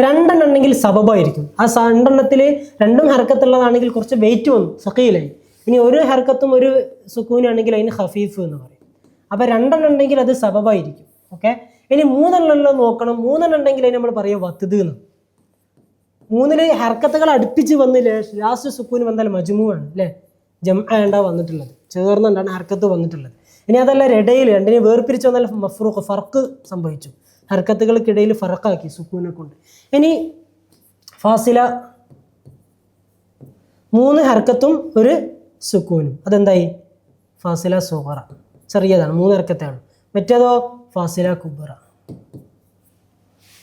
2 ഉണ്ടെങ്കിൽ സബബായിരിക്കും. ആ 2 2 ഹർക്കത്തുള്ളതാണെങ്കിൽ കുറച്ച് വെയിറ്റ് വന്നു, സഖീലായി. ഇനി ഒരു ഹർക്കത്തും ഒരു സുക്കൂനാണെങ്കിൽ അതിന് ഖഫീഫ് എന്ന് പറയും. അപ്പോൾ 2 ഉണ്ടെങ്കിൽ അത് സബബായിരിക്കും. ഓക്കെ, ഇനി 3 നോക്കണം. 3 ഉണ്ടെങ്കിൽ അതിന് നമ്മൾ പറയുക വത്ത് എന്ന്. 3 ഹർക്കത്തുകൾ അടുപ്പിച്ച് വന്നില്ലേ, ലാസ്റ്റ് സുക്കൂന് വന്നാൽ മജ്മൂ ആണ് അല്ലേ, ജംആ വന്നിട്ടുള്ളത്, ചേർന്നുകൊണ്ടാണ് ഹർക്കത്ത് വന്നിട്ടുള്ളത്. ഇനി അതല്ല ഇടയിൽ 2 വേർപിരിച്ച് വന്നാൽ മഫ്രൂഖ്, ഫർക്ക് സംഭവിച്ചു, ഹർക്കത്തുകൾക്കിടയിൽ ഫറക്കാക്കി സുക്കൂനെ കൊണ്ട്. ഇനി ഫാസില 3 ഹർക്കത്തും ഒരു സുക്കൂനും, അതെന്തായി ഫാസില സുഗറ, ചെറിയതാണ്, 3 ഹർക്കത്താണ്. മറ്റേതോ ഫാസില കുബ്ര,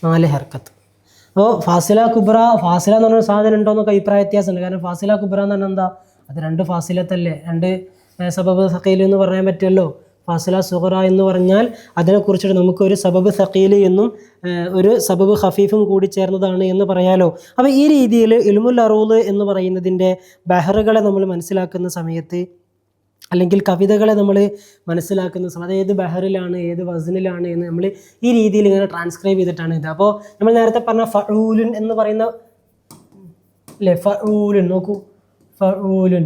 4 ഹർക്കത്ത്. അപ്പോൾ ഫാസില കുബ്ര, ഫാസില എന്ന് പറഞ്ഞ സാധനം ഉണ്ടോ എന്നൊക്കെ അഭിപ്രായ വ്യത്യാസമുണ്ട്. കാരണം ഫാസില കുബ്ര എന്ന് പറഞ്ഞാൽ എന്താ, അത് 2 ഫാസിലത്തല്ലേ, 2 സബബ് സഖീൽ എന്ന് പറയാൻ പറ്റുമല്ലോ. ഫാസില സുഗറ എന്ന് പറഞ്ഞാൽ അതിനെക്കുറിച്ചിട്ട് നമുക്കൊരു സബബ് സഖീൽ എന്നും ഒരു സബബ് ഖഫീഫും കൂടി ചേർന്നതാണ് എന്ന് പറയാലോ. അപ്പോൾ ഈ രീതിയിൽ ഇൽമുൽ അറൂദ് എന്ന് പറയുന്നതിൻ്റെ ബഹറുകളെ നമ്മൾ മനസ്സിലാക്കുന്ന സമയത്ത്, അല്ലെങ്കിൽ കവിതകളെ നമ്മൾ മനസ്സിലാക്കുന്ന സമയത്ത്, അത് ഏത് ബഹറിലാണ് ഏത് വസനിലാണ് എന്ന് നമ്മൾ ഈ രീതിയിൽ ഇങ്ങനെ ട്രാൻസ്ക്രൈബ് ചെയ്തിട്ടാണ് ഇത്. അപ്പോൾ നമ്മൾ നേരത്തെ പറഞ്ഞ ഫഊലുൻ എന്ന് പറയുന്ന അല്ലേ, ഫഊലുൻ നോക്കൂ, ഫഊലുൻ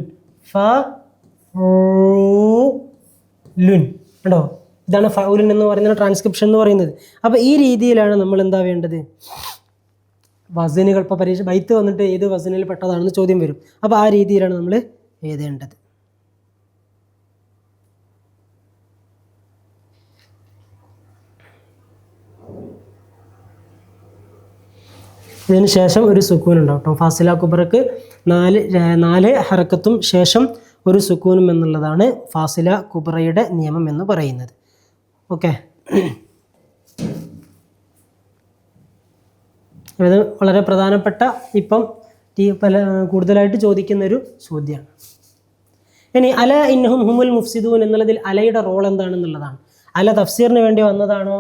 ലുൻ കേട്ടോ, ഇതാണ് ഫൗലുൻ എന്ന് പറയുന്ന ട്രാൻസ്ക്രിപ്ഷൻ എന്ന് പറയുന്നത്. അപ്പോൾ ഈ രീതിയിലാണ് നമ്മൾ എന്താ വേണ്ടത്, വസനുകൾ. ഇപ്പോൾ പരീക്ഷ ബൈത്ത് വന്നിട്ട് ഏത് വസനിൽ പെട്ടതാണെന്ന് ചോദ്യം വരും. അപ്പോൾ ആ രീതിയിലാണ് നമ്മൾ എഴുതേണ്ടത്. ഇതിന് ശേഷം ഒരു സുക്കൂൻ ഉണ്ടാവും കേട്ടോ. ഫാസില കുബ്രക്ക് 4 ഹറക്കത്തും ശേഷം ഒരു സുക്കൂനും എന്നുള്ളതാണ് ഫാസില കുബ്രയുടെ നിയമം എന്ന് പറയുന്നത്. ഓക്കെ, ഇത് വളരെ പ്രധാനപ്പെട്ട ഇപ്പം കൂടുതലായിട്ട് ചോദിക്കുന്നൊരു ചോദ്യമാണ്. ഇനി അല ഇന്നഹും ഹുമുൽ മുഫ്സിദൂൻ എന്നുള്ളതിൽ അലയുടെ റോൾ എന്താണെന്നുള്ളതാണ്. അല തഫ്സീറിന് വേണ്ടി വന്നതാണോ,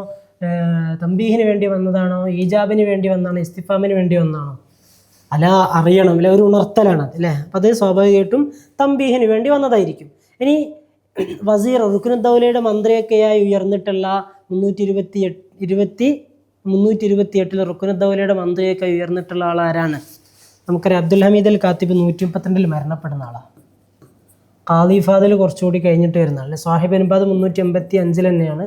തംബീഹിന് വേണ്ടി വന്നതാണോ, ഈജാബിന് വേണ്ടി വന്നതാണോ, ഇസ്തിഫാമിന് വേണ്ടി വന്നതാണോ? അല അറിയണം അല്ലെ, ഒരു ഉണർത്തലാണ് അല്ലേ. അപ്പം അത് സ്വാഭാവികമായിട്ടും തംബീഹിന് വേണ്ടി വന്നതായിരിക്കും. ഇനി വസീർ റുക്നുദ്ദൗലയുടെ മന്ത്രിയൊക്കെയായി ഉയർന്നിട്ടുള്ള 328 റുക്നുദ്ദൗലയുടെ മന്ത്രിയൊക്കെ ഉയർന്നിട്ടുള്ള ആളാരാണ്? നമുക്കറിയാം, അബ്ദുൽ ഹമീദ് അൽ കാത്തിബ് 132 മരണപ്പെടുന്ന ആളാണ്. ഖാദി ഫാദിൽ കുറച്ചുകൂടി കഴിഞ്ഞിട്ട് വരുന്ന ആളല്ലേ. സാഹിബ് അനുബാദ് 385 തന്നെയാണ്.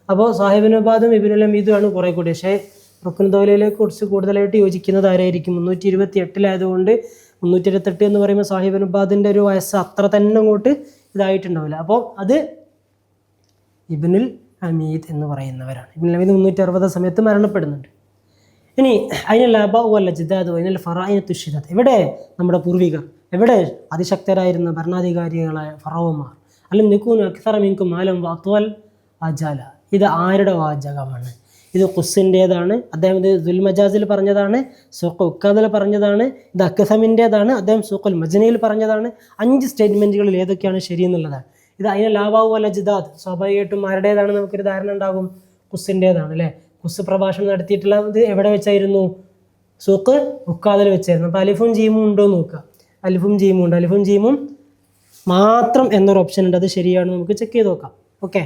അപ്പോൾ സാഹിബ് അനുബാദും ഇബ്നുൽ ഹമീദുമാണ് കുറേ കൂടി. പക്ഷേ റുക്നുദ്ദൗലയിലേക്ക് കുറച്ച് കൂടുതലായിട്ട് യോജിക്കുന്നത് ആരായിരിക്കും? 328 328 എന്ന് പറയുമ്പോൾ സാഹിബ് അനുബാദിൻ്റെ ഒരു വയസ്സ് അത്ര തന്നെ അങ്ങോട്ട് ഇതായിട്ടുണ്ടാവില്ല. അപ്പോൾ അത് ഇബ്നുൽ ഹമീദ് എന്ന് പറയുന്നവരാണ്. ഇബ്നുൽ ഹമീദ് 360 സമയത്ത് മരണപ്പെടുന്നുണ്ട്. ഇനി അതിനുള്ള അബാഉൽ-അജ്ദാദ് അതിനുള്ള ഫറായിനത്തു ഷിദാദ്, എവിടെ നമ്മുടെ പൂർവികർ, എവിടെ അതിശക്തരായിരുന്ന ഭരണാധികാരികളായ ഫറോവന്മാർ. അല്ലം നികൂനു അക്സറ മിൻകും മാലം വഅത്വൽ അജാല. ഇത് ആരുടെ വാചകമാണ്? ഇത് ഖുസ്സിൻ്റേതാണ്. അദ്ദേഹം ഇത് ദുൽമജാസിൽ പറഞ്ഞതാണ്, സൂഖ് ഉക്കാദിൽ പറഞ്ഞതാണ്. ഇത് അക്സമിൻ്റേതാണ്, അദ്ദേഹം സൂഖുൽ മജ്നിയിൽ പറഞ്ഞതാണ്. 5 സ്റ്റേറ്റ്മെൻറ്റുകളിൽ ഏതൊക്കെയാണ് ശരിയെന്നുള്ളതാണ്. ഇത് അതിനെ അബാഉൽ-അജ്ദാദ് സ്വാഭാവികമായിട്ടും ആരുടേതാണ് നമുക്കൊരു ധാരണ ഉണ്ടാകും, ഖുസ്സിൻ്റേതാണ് അല്ലേ. ഖുസ് പ്രഭാഷണം നടത്തിയിട്ടുള്ളത് എവിടെ വെച്ചായിരുന്നു? സൂഖ് ഉക്കാദിൽ വെച്ചായിരുന്നു. അപ്പോൾ അലിഫും ജീമും ഉണ്ടോ എന്ന് നോക്കുക. അലിഫും ജീമും ഉണ്ട്. അലിഫും ജീമും മാത്രം എന്നൊരു ഓപ്ഷൻ ഉണ്ട്, അത് ശരിയാണ്, നമുക്ക് ചെക്ക് ചെയ്ത് നോക്കാം. ഓക്കെ,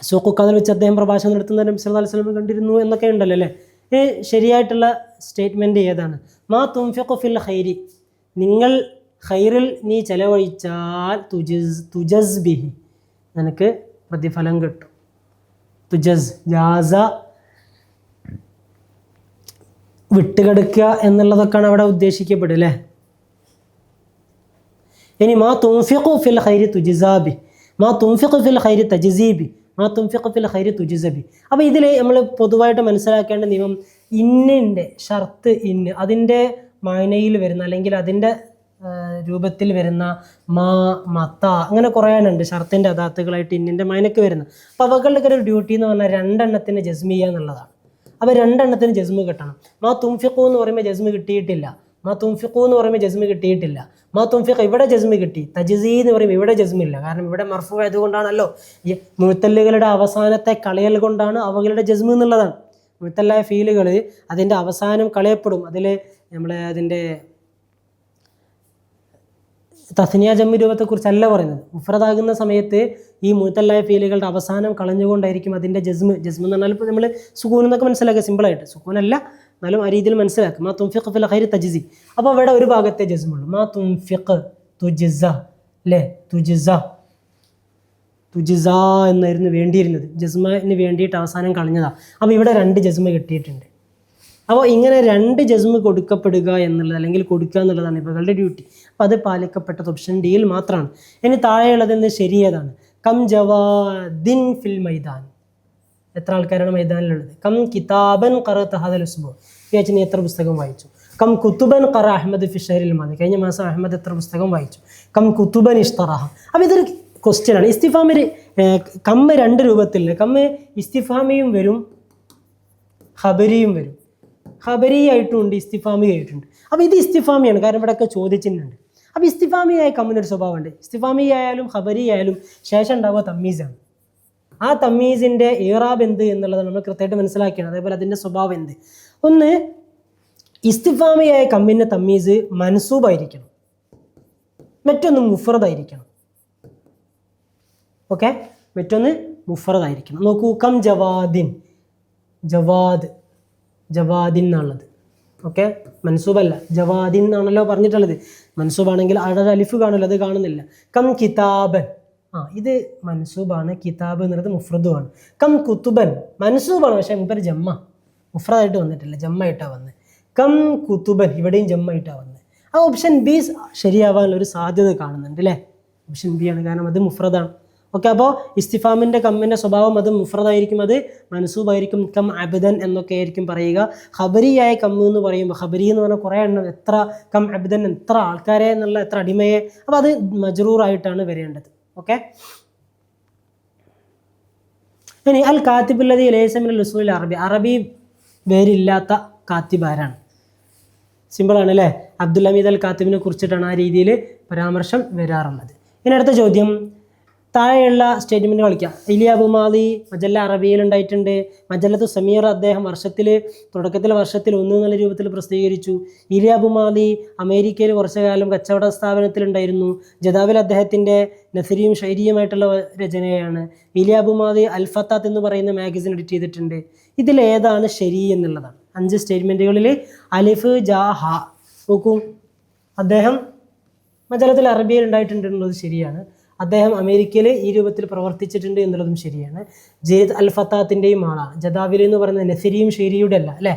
സൂഖ് ഉക്കാദിൽ വെച്ച് അദ്ദേഹം പ്രഭാഷണം നടത്തുന്ന നബി സല്ലല്ലാഹു അലൈഹി വസല്ലം കണ്ടിരുന്നു എന്നൊക്കെ ഉണ്ടല്ലോ അല്ലേ. ഈ ശരിയായിട്ടുള്ള സ്റ്റേറ്റ്മെൻറ്റ് ഏതാണ്? മാ തുൻഫിഖു ഫിൽ ഖൈരി, നിങ്ങൾ ഖൈറിൽ നീ ചെലവഴിച്ചാൽ തുജസ് ബിഹി, നിനക്ക് പ്രതിഫലം കിട്ടും. തുജസ് ജാസ വിട്ടുകിടക്കുക എന്നുള്ളതൊക്കെയാണ് അവിടെ ഉദ്ദേശിക്കപ്പെടുക അല്ലേ. ഇനി മാ തുൻഫിഖു ഫിൽ ഖൈരി തുജ്സാബി, മാ തുൻഫിഖു ഫിൽ ഖൈരി തജ്സീബി, മാ തുൻഫിഖു ഫിൽ ഖൈരി തുജ്സബി. അപ്പോൾ ഇതിൽ നമ്മൾ പൊതുവായിട്ട് മനസ്സിലാക്കേണ്ട നിയമം ഇന്നിൻ്റെ ഷർത്ത് ഇന്ന് അതിൻ്റെ മാനയിൽ വരുന്ന അല്ലെങ്കിൽ അതിൻ്റെ രൂപത്തിൽ വരുന്ന മാ മത്ത അങ്ങനെ കുറേ ഉണ്ട് ഷർത്തിൻ്റെ അദാത്തുകളായിട്ട് ഇന്നിൻ്റെ മാനയ്ക്ക് വരുന്നത്. അപ്പോൾ അവകളുടെ ഒരു ഡ്യൂട്ടി എന്ന് പറഞ്ഞാൽ 2 എണ്ണത്തിന് ജസ്മ് ചെയ്യുക എന്നുള്ളതാണ്. അപ്പോൾ 2 എണ്ണത്തിന് ജസ്മ് കിട്ടണം. മാ തുൻഫിഖു എന്ന് പറയുമ്പോൾ ജസ്മ് കിട്ടിയിട്ടില്ല, മാ തുൻഫിഖു എന്ന് പറയുമ്പോൾ ജസ്മ് കിട്ടിയിട്ടില്ല. മാ തുൻഫിഖ് ഇവിടെ ജസ്മ് കിട്ടി, തജ്സീ എന്ന് പറയുമ്പോൾ ഇവിടെ ജസ്മില്ല. കാരണം ഇവിടെ മർഫൂ ആയതുകൊണ്ടാണല്ലോ, ഈ മുഅ്തല്ലുകളുടെ അവസാനത്തെ കളയൽ കൊണ്ടാണ് അവകളുടെ ജസ്മ് എന്നുള്ളതാണ്. മുഅ്തല്ലായ ഫീലുകൾ അതിൻ്റെ അവസാനം കളയപ്പെടും. അതിൽ നമ്മൾ അതിൻ്റെ തസ്നിയ ജമ്മ് രൂപത്തെക്കുറിച്ചല്ല പറയുന്നത്. മുഫ്രദാകുന്ന സമയത്ത് ഈ മുഅ്തല്ലായ ഫീലുകളുടെ അവസാനം കളഞ്ഞുകൊണ്ടായിരിക്കും അതിൻ്റെ ജസ്മ്. ജസ്മ് എന്ന് പറഞ്ഞാൽ ഇപ്പോൾ നമ്മൾ സുകൂൻ എന്നൊക്കെ മനസ്സിലാക്കുക സിമ്പിളായിട്ട്, സുകൂനല്ല എന്നാലും ആ രീതിയിൽ മനസ്സിലാക്കുക. മാ തുൻഫിഖ് ഫിൽ ഖൈരി തജ്സി. അപ്പോൾ അവിടെ ഒരു ഭാഗത്തെ ജസ്മുള്ളൂ. മാ തുൻഫിഖ് തുജ്സ അല്ലേ, തുജ്സ തുജ്സ എന്നായിരുന്നു വേണ്ടിയിരുന്നത്, ജസ്മിന് വേണ്ടിയിട്ട് അവസാനം കളഞ്ഞതാണ്. അപ്പോൾ ഇവിടെ 2 ജസ്മ് കിട്ടിയിട്ടുണ്ട്. അപ്പോൾ ഇങ്ങനെ 2 ജസ്മ് കൊടുക്കപ്പെടുക എന്നുള്ളത് അല്ലെങ്കിൽ കൊടുക്കുക എന്നുള്ളതാണ് ഇവകളുടെ ഡ്യൂട്ടി. അപ്പോൾ അത് പാലിക്കപ്പെട്ടത് ഓപ്ഷൻ ഡിയിൽ മാത്രമാണ്. ഇനി താഴെയുള്ളതെന്ന് ശരിയേതാണ്? കം ജവാദിൻ ഫിൽ മൈദാൻ, എത്ര ആൾക്കാരാണ് മൈതാനിലുള്ളത്? കം കിതാബൻ ഖറഅത ഹദൽ ഉസ്ബു, ഈ ആഴ്ച നീ എത്ര പുസ്തകം വായിച്ചു? കം കുത്തുബൻ ഖറ അഹ്മദ് ഫി ഷഹരിൽ മാദി, കഴിഞ്ഞ മാസം അഹമ്മദ് എത്ര പുസ്തകം വായിച്ചു? കം കുത്തുബൻ ഇഷ്തറഹ. അപ്പോൾ ഇതൊരു ക്വസ്റ്റ്യനാണ്. ഇസ്തിഫാമിൽ കമ്മ് 2 രൂപത്തിലുണ്ട്. കമ്മ് ഇസ്തിഫാമിയും വരും ഖബരിയും വരും. ഖബരി ആയിട്ടും ഉണ്ട്, ഇസ്തിഫാമി ആയിട്ടുണ്ട്. അപ്പോൾ ഇത് ഇസ്തിഫാമിയാണ്, കാരണം ഇവിടെയൊക്കെ ചോദിച്ചിട്ടുണ്ട്. അപ്പോൾ ഇസ്തിഫാമിയായ കമ്മിനൊരു സ്വഭാവമുണ്ട്. ഇസ്തിഫാമി ആയാലും ഖബരി ആയാലും ശേഷം ഉണ്ടാവുക തമ്മീസാണ്. ആ തമ്മീസിൻ്റെ ഇറാബ് എന്ത് എന്നുള്ളത് നമ്മൾ കൃത്യമായിട്ട് മനസ്സിലാക്കിയാണ്. അതേപോലെ അതിൻ്റെ സ്വഭാവം എന്ത്. ഒന്ന്, ഇസ്തിഫാമിയായ കമ്മിൻ്റെ തമ്മീസ് മൻസൂബായിരിക്കണം, മറ്റൊന്ന് മുഫ്രദായിരിക്കണം. ഓക്കെ, മറ്റൊന്ന് മുഫ്രദായിരിക്കണം. നോക്കൂ, കം ജവാദിൻ, ജവാദ് ജവാദിൻ എന്നുള്ളത് ഓക്കെ മൻസൂബല്ല, ജവാദിൻ എന്നാണല്ലോ പറഞ്ഞിട്ടുള്ളത്. മൻസൂബാണെങ്കിൽ അവിടെ അലിഫ് കാണുമല്ലോ, അത് കാണുന്നില്ല. കം കിതാബൻ, ഇത് മൻസൂബാണ്, കിതാബ് എന്നുള്ളത് മുഫ്രദുമാണ്. കം കുത്തുബൻ മൻസൂബാണ്, പക്ഷേ മുമ്പ് ജമ്മ, മുഫ്രദായിട്ട് വന്നിട്ടില്ല, ജമ്മായിട്ടാണ് വന്നത്. കം കുത്തുബൻ ഇവിടെയും ജമ്മായിട്ടാണ് വന്നത്. ആ ഓപ്ഷൻ ബി ശരിയാവാനുള്ളൊരു സാധ്യത കാണുന്നുണ്ട് അല്ലേ. ഓപ്ഷൻ ബി ആണ്, കാരണം അത് മുഫ്രദാണ്. ഓക്കെ, അപ്പോൾ ഇസ്തിഫാമിൻ്റെ കമ്മിൻ്റെ സ്വഭാവം അത് മുഫ്രദായിരിക്കും, അത് മൻസൂബായിരിക്കും. കം അബ്ദൻ എന്നൊക്കെ ആയിരിക്കും പറയുക. ഖബരിയായ കമ്മ് എന്ന് പറയുമ്പോൾ, ഖബരി എന്ന് പറഞ്ഞാൽ കുറേ എണ്ണം, എത്ര കം അബ്ദൻ എത്ര ആൾക്കാരെ എന്നുള്ള, എത്ര അടിമയെ, അപ്പോൾ അത് മജ്റൂറായിട്ടാണ് വരേണ്ടത്. ഓക്കെ, ഇനി അൽ കാത്തിബുല്ലദി ലൈസ മിനൽ ഉസൂലിൽ അറബി, അറബി പേരില്ലാത്ത കാത്തിബ് ആരാണ്? സിമ്പിളാണ് അല്ലേ. അബ്ദുൽ ഹമീദ് അൽ കാത്തിബിനെ കുറിച്ചിട്ടാണ് ആ രീതിയിൽ പരാമർശം വരാറുള്ളത്. ഇനി അടുത്ത ചോദ്യം, താഴെയുള്ള സ്റ്റേറ്റ്മെൻറ്റ് കളിക്കാം. ഇലിയ അബുമാദി മജല്ല അറബിയിൽ ഉണ്ടായിട്ടുണ്ട്. മജല്ലത്തു സമീർ അദ്ദേഹം തുടക്കത്തിൽ വർഷത്തിൽ 1 എന്നുള്ള രൂപത്തിൽ പ്രസിദ്ധീകരിച്ചു. ഇലിയ അബുമാദി അമേരിക്കയിൽ കുറച്ചുകാലം കച്ചവട സ്ഥാപനത്തിലുണ്ടായിരുന്നു. ജദാവിൽ അദ്ദേഹത്തിൻ്റെ നസരിയും ഷൈരിയുമായിട്ടുള്ള രചനയാണ്. ഇലിയ അബുമാദി അൽ ഫത്താത്ത് എന്ന് പറയുന്ന മാഗസിൻ എഡിറ്റ് ചെയ്തിട്ടുണ്ട്. ഇതിലേതാണ് ശരി എന്നുള്ളതാണ്. 5 സ്റ്റേറ്റ്മെൻറ്റുകളിൽ അലിഫ് ജാ ഹ. നോക്കൂ, അദ്ദേഹം മജല്ലത്തുൽ അറബിയിൽ ഉണ്ടായിട്ടുണ്ട് എന്നുള്ളത് ശരിയാണ്. അദ്ദേഹം അമേരിക്കയിൽ ഈ രൂപത്തിൽ പ്രവർത്തിച്ചിട്ടുണ്ട് എന്നുള്ളതും ശരിയാണ്. ജെയ്ദ് അൽ ഫത്താത്തിൻ്റെയും ആളാണ്. ജദാവിൽ എന്ന് പറയുന്നത് നസരിയും ഷെരിയുടെ അല്ല അല്ലേ.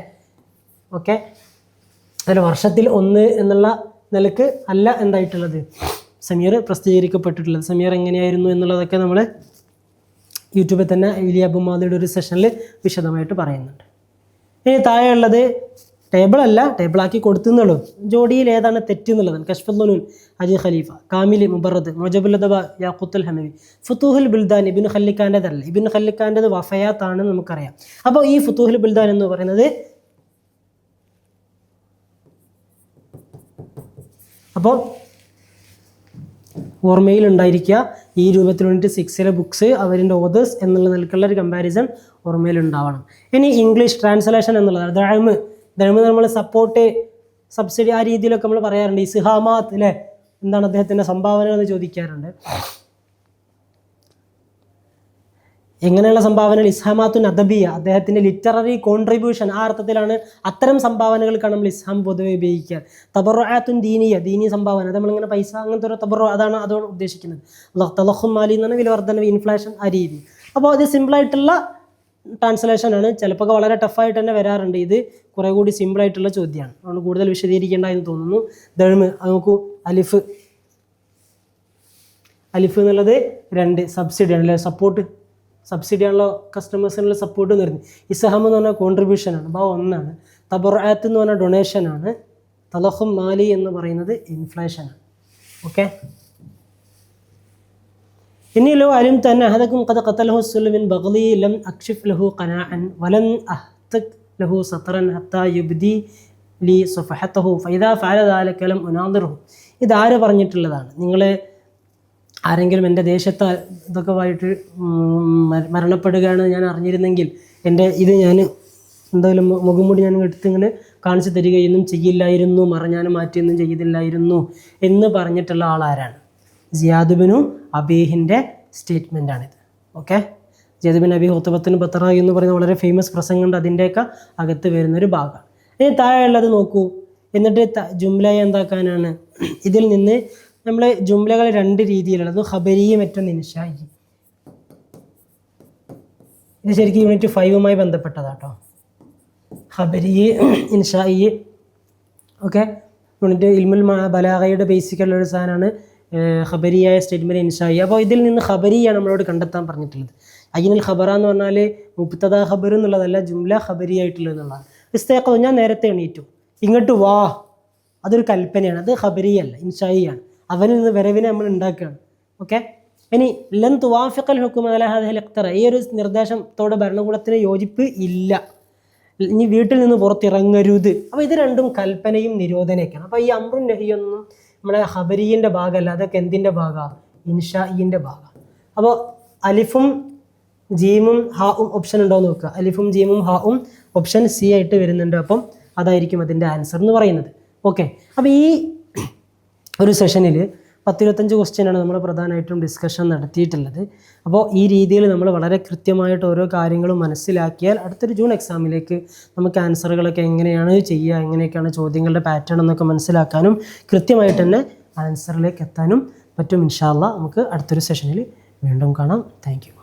ഓക്കെ, അതിൽ വർഷത്തിൽ 1 എന്നുള്ള നിലക്ക് അല്ല എന്തായിട്ടുള്ളത് സമീർ പ്രസിദ്ധീകരിക്കപ്പെട്ടിട്ടുള്ളത്. സമീർ എങ്ങനെയായിരുന്നു എന്നുള്ളതൊക്കെ നമ്മൾ യൂട്യൂബിൽ തന്നെ ഇലിയ അബുമാദിയുടെ ഒരു സെഷനിൽ വിശദമായിട്ട് പറയുന്നുണ്ട്. ഇനി താഴെയുള്ളത് ടേബിളല്ല, ടേബിളാക്കി കൊടുത്തുന്നുള്ളൂ. ജോഡിയിൽ ഏതാണ് തെറ്റ് എന്നുള്ളതാണ്. കശ്ഫുദ്ദുനൂൻ അജി ഖലീഫ, കാമിൽ മുബറദ്, മുജബുല്ലദബ യാഖുത്തുൽ ഹമവി, ഫുതൂഹുൽ ബുൽദാൻ ഇബ്നു ഖല്ലിക്കാൻ്റെതല്ല. ഇബ്നു ഖല്ലിക്കാൻ്റെത് വഫയാത്താണെന്ന് നമുക്കറിയാം. അപ്പോൾ ഈ ഫുതൂഹുൽ ബുൽദാൻ എന്ന് പറയുന്നത്, അപ്പോൾ ഓർമ്മയിൽ ഉണ്ടായിരിക്കുക, ഈ രൂപത്തിൽ വേണ്ടിയിട്ട് 6 ബുക്സ് അവരിൻ്റെ ഓതേഴ്സ് എന്നുള്ള നിലക്കുള്ള ഒരു കമ്പാരിസൺ ഓർമ്മയിൽ ഉണ്ടാവണം. ഇനി ഇംഗ്ലീഷ് ട്രാൻസ്ലേഷൻ എന്നുള്ളത് ദഅമ് നമ്മൾ സപ്പോർട്ട്, സബ്സിഡി ആ രീതിയിലൊക്കെ നമ്മൾ പറയാറുണ്ട്. ഇസ്ഹാമാത്ത് അല്ലേ, എന്താണ് അദ്ദേഹത്തിൻ്റെ സംഭാവന എന്ന് ചോദിക്കാറുണ്ട്. എങ്ങനെയുള്ള സംഭാവനകൾ? ഇസ്ഹാമാത്തുൻ അദബിയ, അദ്ദേഹത്തിൻ്റെ ലിറ്റററി കോൺട്രിബ്യൂഷൻ, ആ അർത്ഥത്തിലാണ്. അത്തരം സംഭാവനകൾക്കാണ് നമ്മൾ ഇസ്ഹാം പൊതുവെ ഉപയോഗിക്കുക. തബറുആത്തുൻ ദീനിയ, ദീനി സംഭാവന, അത് നമ്മളിങ്ങനെ പൈസ അങ്ങനത്തെ ഒരു തബറു, അതോട് ഉദ്ദേശിക്കുന്നത്. തലഖും മാലി എന്ന് പറഞ്ഞാൽ വില വർധന, ഇൻഫ്ലേഷൻ, ആ രീതി. അപ്പോൾ അത് സിമ്പിളായിട്ടുള്ള ട്രാൻസ്ലേഷനാണ്, ചിലപ്പോൾ വളരെ ടഫായിട്ട് തന്നെ വരാറുണ്ട്. ഇത് കുറേ കൂടി സിമ്പിളായിട്ടുള്ള ചോദ്യമാണ്, അതുകൊണ്ട് കൂടുതൽ വിശദീകരിക്കേണ്ട എന്ന് തോന്നുന്നു. ദൾമ് അത് നോക്കൂ, അലിഫ് എന്നുള്ളത് 2 സബ്സിഡിയാണ് അല്ലെ, സബ്സിഡി ആണല്ലോ, കസ്റ്റമേഴ്സിനുള്ള സപ്പോർട്ട് എന്ന് പറയുന്നത്. ഇസ്ഹാം എന്ന് പറഞ്ഞാൽ കോൺട്രിബ്യൂഷനാണ്, അപ്പോൾ 1 തബറാത്ത് എന്ന് പറഞ്ഞാൽ ഡൊണേഷനാണ്. തലഹും മാലി എന്ന് പറയുന്നത് ഇൻഫ്ലേഷനാണ്. ഓക്കെ, ഇനി ലോ അലിം തന്നെ അഹദക്കും ഖദ ഖതലഹു സുലമിൻ ബഗ്ലി ലം അക്ഷിഫ് ലഹു ഖനാഅൻ വലൻ അഹ്തക് ലഹു സത്രൻ ഹത്താ യുബ്ദി ലി സഫഹതഹു ഫഇദാ ഫഅല ദാലിക ലം ഉനാദിറഹു. ഇതാര് പറഞ്ഞിട്ടുള്ളതാണ്? നിങ്ങൾ ആരെങ്കിലും എൻ്റെ ദേശത്ത് ഇതൊക്കെ ആയിട്ട് മരണപ്പെടുകയാണ് ഞാൻ അറിഞ്ഞിരുന്നെങ്കിൽ ഇത് ഞാൻ എന്തായാലും മുഖംമൂടി ഞാൻ എടുത്ത് ഇങ്ങനെ കാണിച്ചു തരികയൊന്നും ചെയ്യില്ലായിരുന്നു, മറഞ്ഞാനും മാറ്റിയൊന്നും ചെയ്തില്ലായിരുന്നു എന്ന് പറഞ്ഞിട്ടുള്ള ആളാരാണ്? സിയാദ് ബിനു അബീഹിൻ്റെ സ്റ്റേറ്റ്മെൻറ്റാണിത്. ഓക്കെ, സിയാദ് ബിൻ അബി ഉത്ബത്തിന് ബത്തറ എന്ന് പറയുന്ന വളരെ ഫേമസ് പ്രസംഗമുണ്ട്, അതിൻ്റെയൊക്കെ അകത്ത് വരുന്നൊരു ഭാഗമാണ്. ഇനി താഴെയുള്ളത് നോക്കൂ. എന്നിട്ട് ജുംലയെ എന്താക്കാനാണ്? ഇതിൽ നിന്ന് നമ്മൾ ജുംലകൾ 2 രീതിയിലുള്ളത്, ഖബരിയും മറ്റൊന്ന് ഇൻഷായി. ഇത് ശരിക്കും യൂണിറ്റ് 5 ബന്ധപ്പെട്ടതാട്ടോ. ഖബരി, ഇൻഷായി. ഓക്കെ, യൂണിറ്റ് ഇൽമുൽ ബലാഗയുടെ ബേസിക്കുള്ളൊരു സാധനമാണ് ഖബരിയായ സ്റ്റേറ്റ്മെൻറ്റ് ഇൻഷായി. അപ്പോൾ ഇതിൽ നിന്ന് ഖബരിയാണ് നമ്മളോട് കണ്ടെത്താൻ പറഞ്ഞിട്ടുള്ളത്. അയ്യനുൽ ഖബറ എന്ന് പറഞ്ഞാൽ മുബ്തദാ ഖബർ എന്നുള്ളതല്ല, ജുംല ഖബരിയായിട്ടുള്ളത് എന്നുള്ളതാണ്. ഇസ്തേഖ ഞാൻ നേരത്തെ എണീറ്റു, ഇങ്ങോട്ട് വാ, അതൊരു കൽപ്പനയാണ്, അത് ഖബരിയല്ല, ഇൻഷായിയാണ്. അവനിൽ നിന്ന് വരവിനെ നമ്മൾ ഉണ്ടാക്കുകയാണ്. ഓക്കെ, ഇനി ലൻ തുവാഫിഖൽ ഹുക്മ അലാ ഹാദിഹിൽ ഇഖ്തറ, ഈ ഒരു നിർദ്ദേശത്തോടെ ഭരണകൂടത്തിന് യോജിപ്പ് ഇല്ല, ഇനി വീട്ടിൽ നിന്ന് പുറത്തിറങ്ങരുത്. അപ്പോൾ ഇത് രണ്ടും കൽപ്പനയും നിരോധനയൊക്കെയാണ്. അപ്പോൾ ഈ അംറുൻ നഹിയൊന്നും നമ്മുടെ ഖബരീൻ്റെ ഭാഗമല്ല, അതൊക്കെ എന്തിൻ്റെ ഭാഗമാണ്? ഇൻഷായിൻ്റെ ഭാഗമാണ്. അപ്പോൾ അലിഫും ജീമും ഹാവും ഓപ്ഷൻ ഉണ്ടോ എന്ന് നോക്കുക. അലിഫും ജീമും ഹാവും ഓപ്ഷൻ സി ആയിട്ട് വരുന്നുണ്ട്. അപ്പം അതായിരിക്കും അതിൻ്റെ ആൻസർ എന്ന് പറയുന്നത്. ഓക്കെ, അപ്പോൾ ഈ ഒരു സെഷനിൽ 10-25 ക്വസ്റ്റ്യനാണ് നമ്മൾ പ്രധാനമായിട്ടും ഡിസ്കഷൻ നടത്തിയിട്ടുള്ളത്. അപ്പോൾ ഈ രീതിയിൽ നമ്മൾ വളരെ കൃത്യമായിട്ട് ഓരോ കാര്യങ്ങളും മനസ്സിലാക്കിയാൽ അടുത്തൊരു ജൂൺ എക്സാമിലേക്ക് നമുക്ക് ആൻസറുകളൊക്കെ എങ്ങനെയാണ് ചെയ്യുക, എങ്ങനെയൊക്കെയാണ് ചോദ്യങ്ങളുടെ പാറ്റേൺ എന്നൊക്കെ മനസ്സിലാക്കാനും കൃത്യമായിട്ട് തന്നെ ആൻസറിലേക്ക് എത്താനും പറ്റും. ഇൻഷാ അല്ലാഹ് നമുക്ക് അടുത്തൊരു സെഷനിൽ വീണ്ടും കാണാം. Thank you.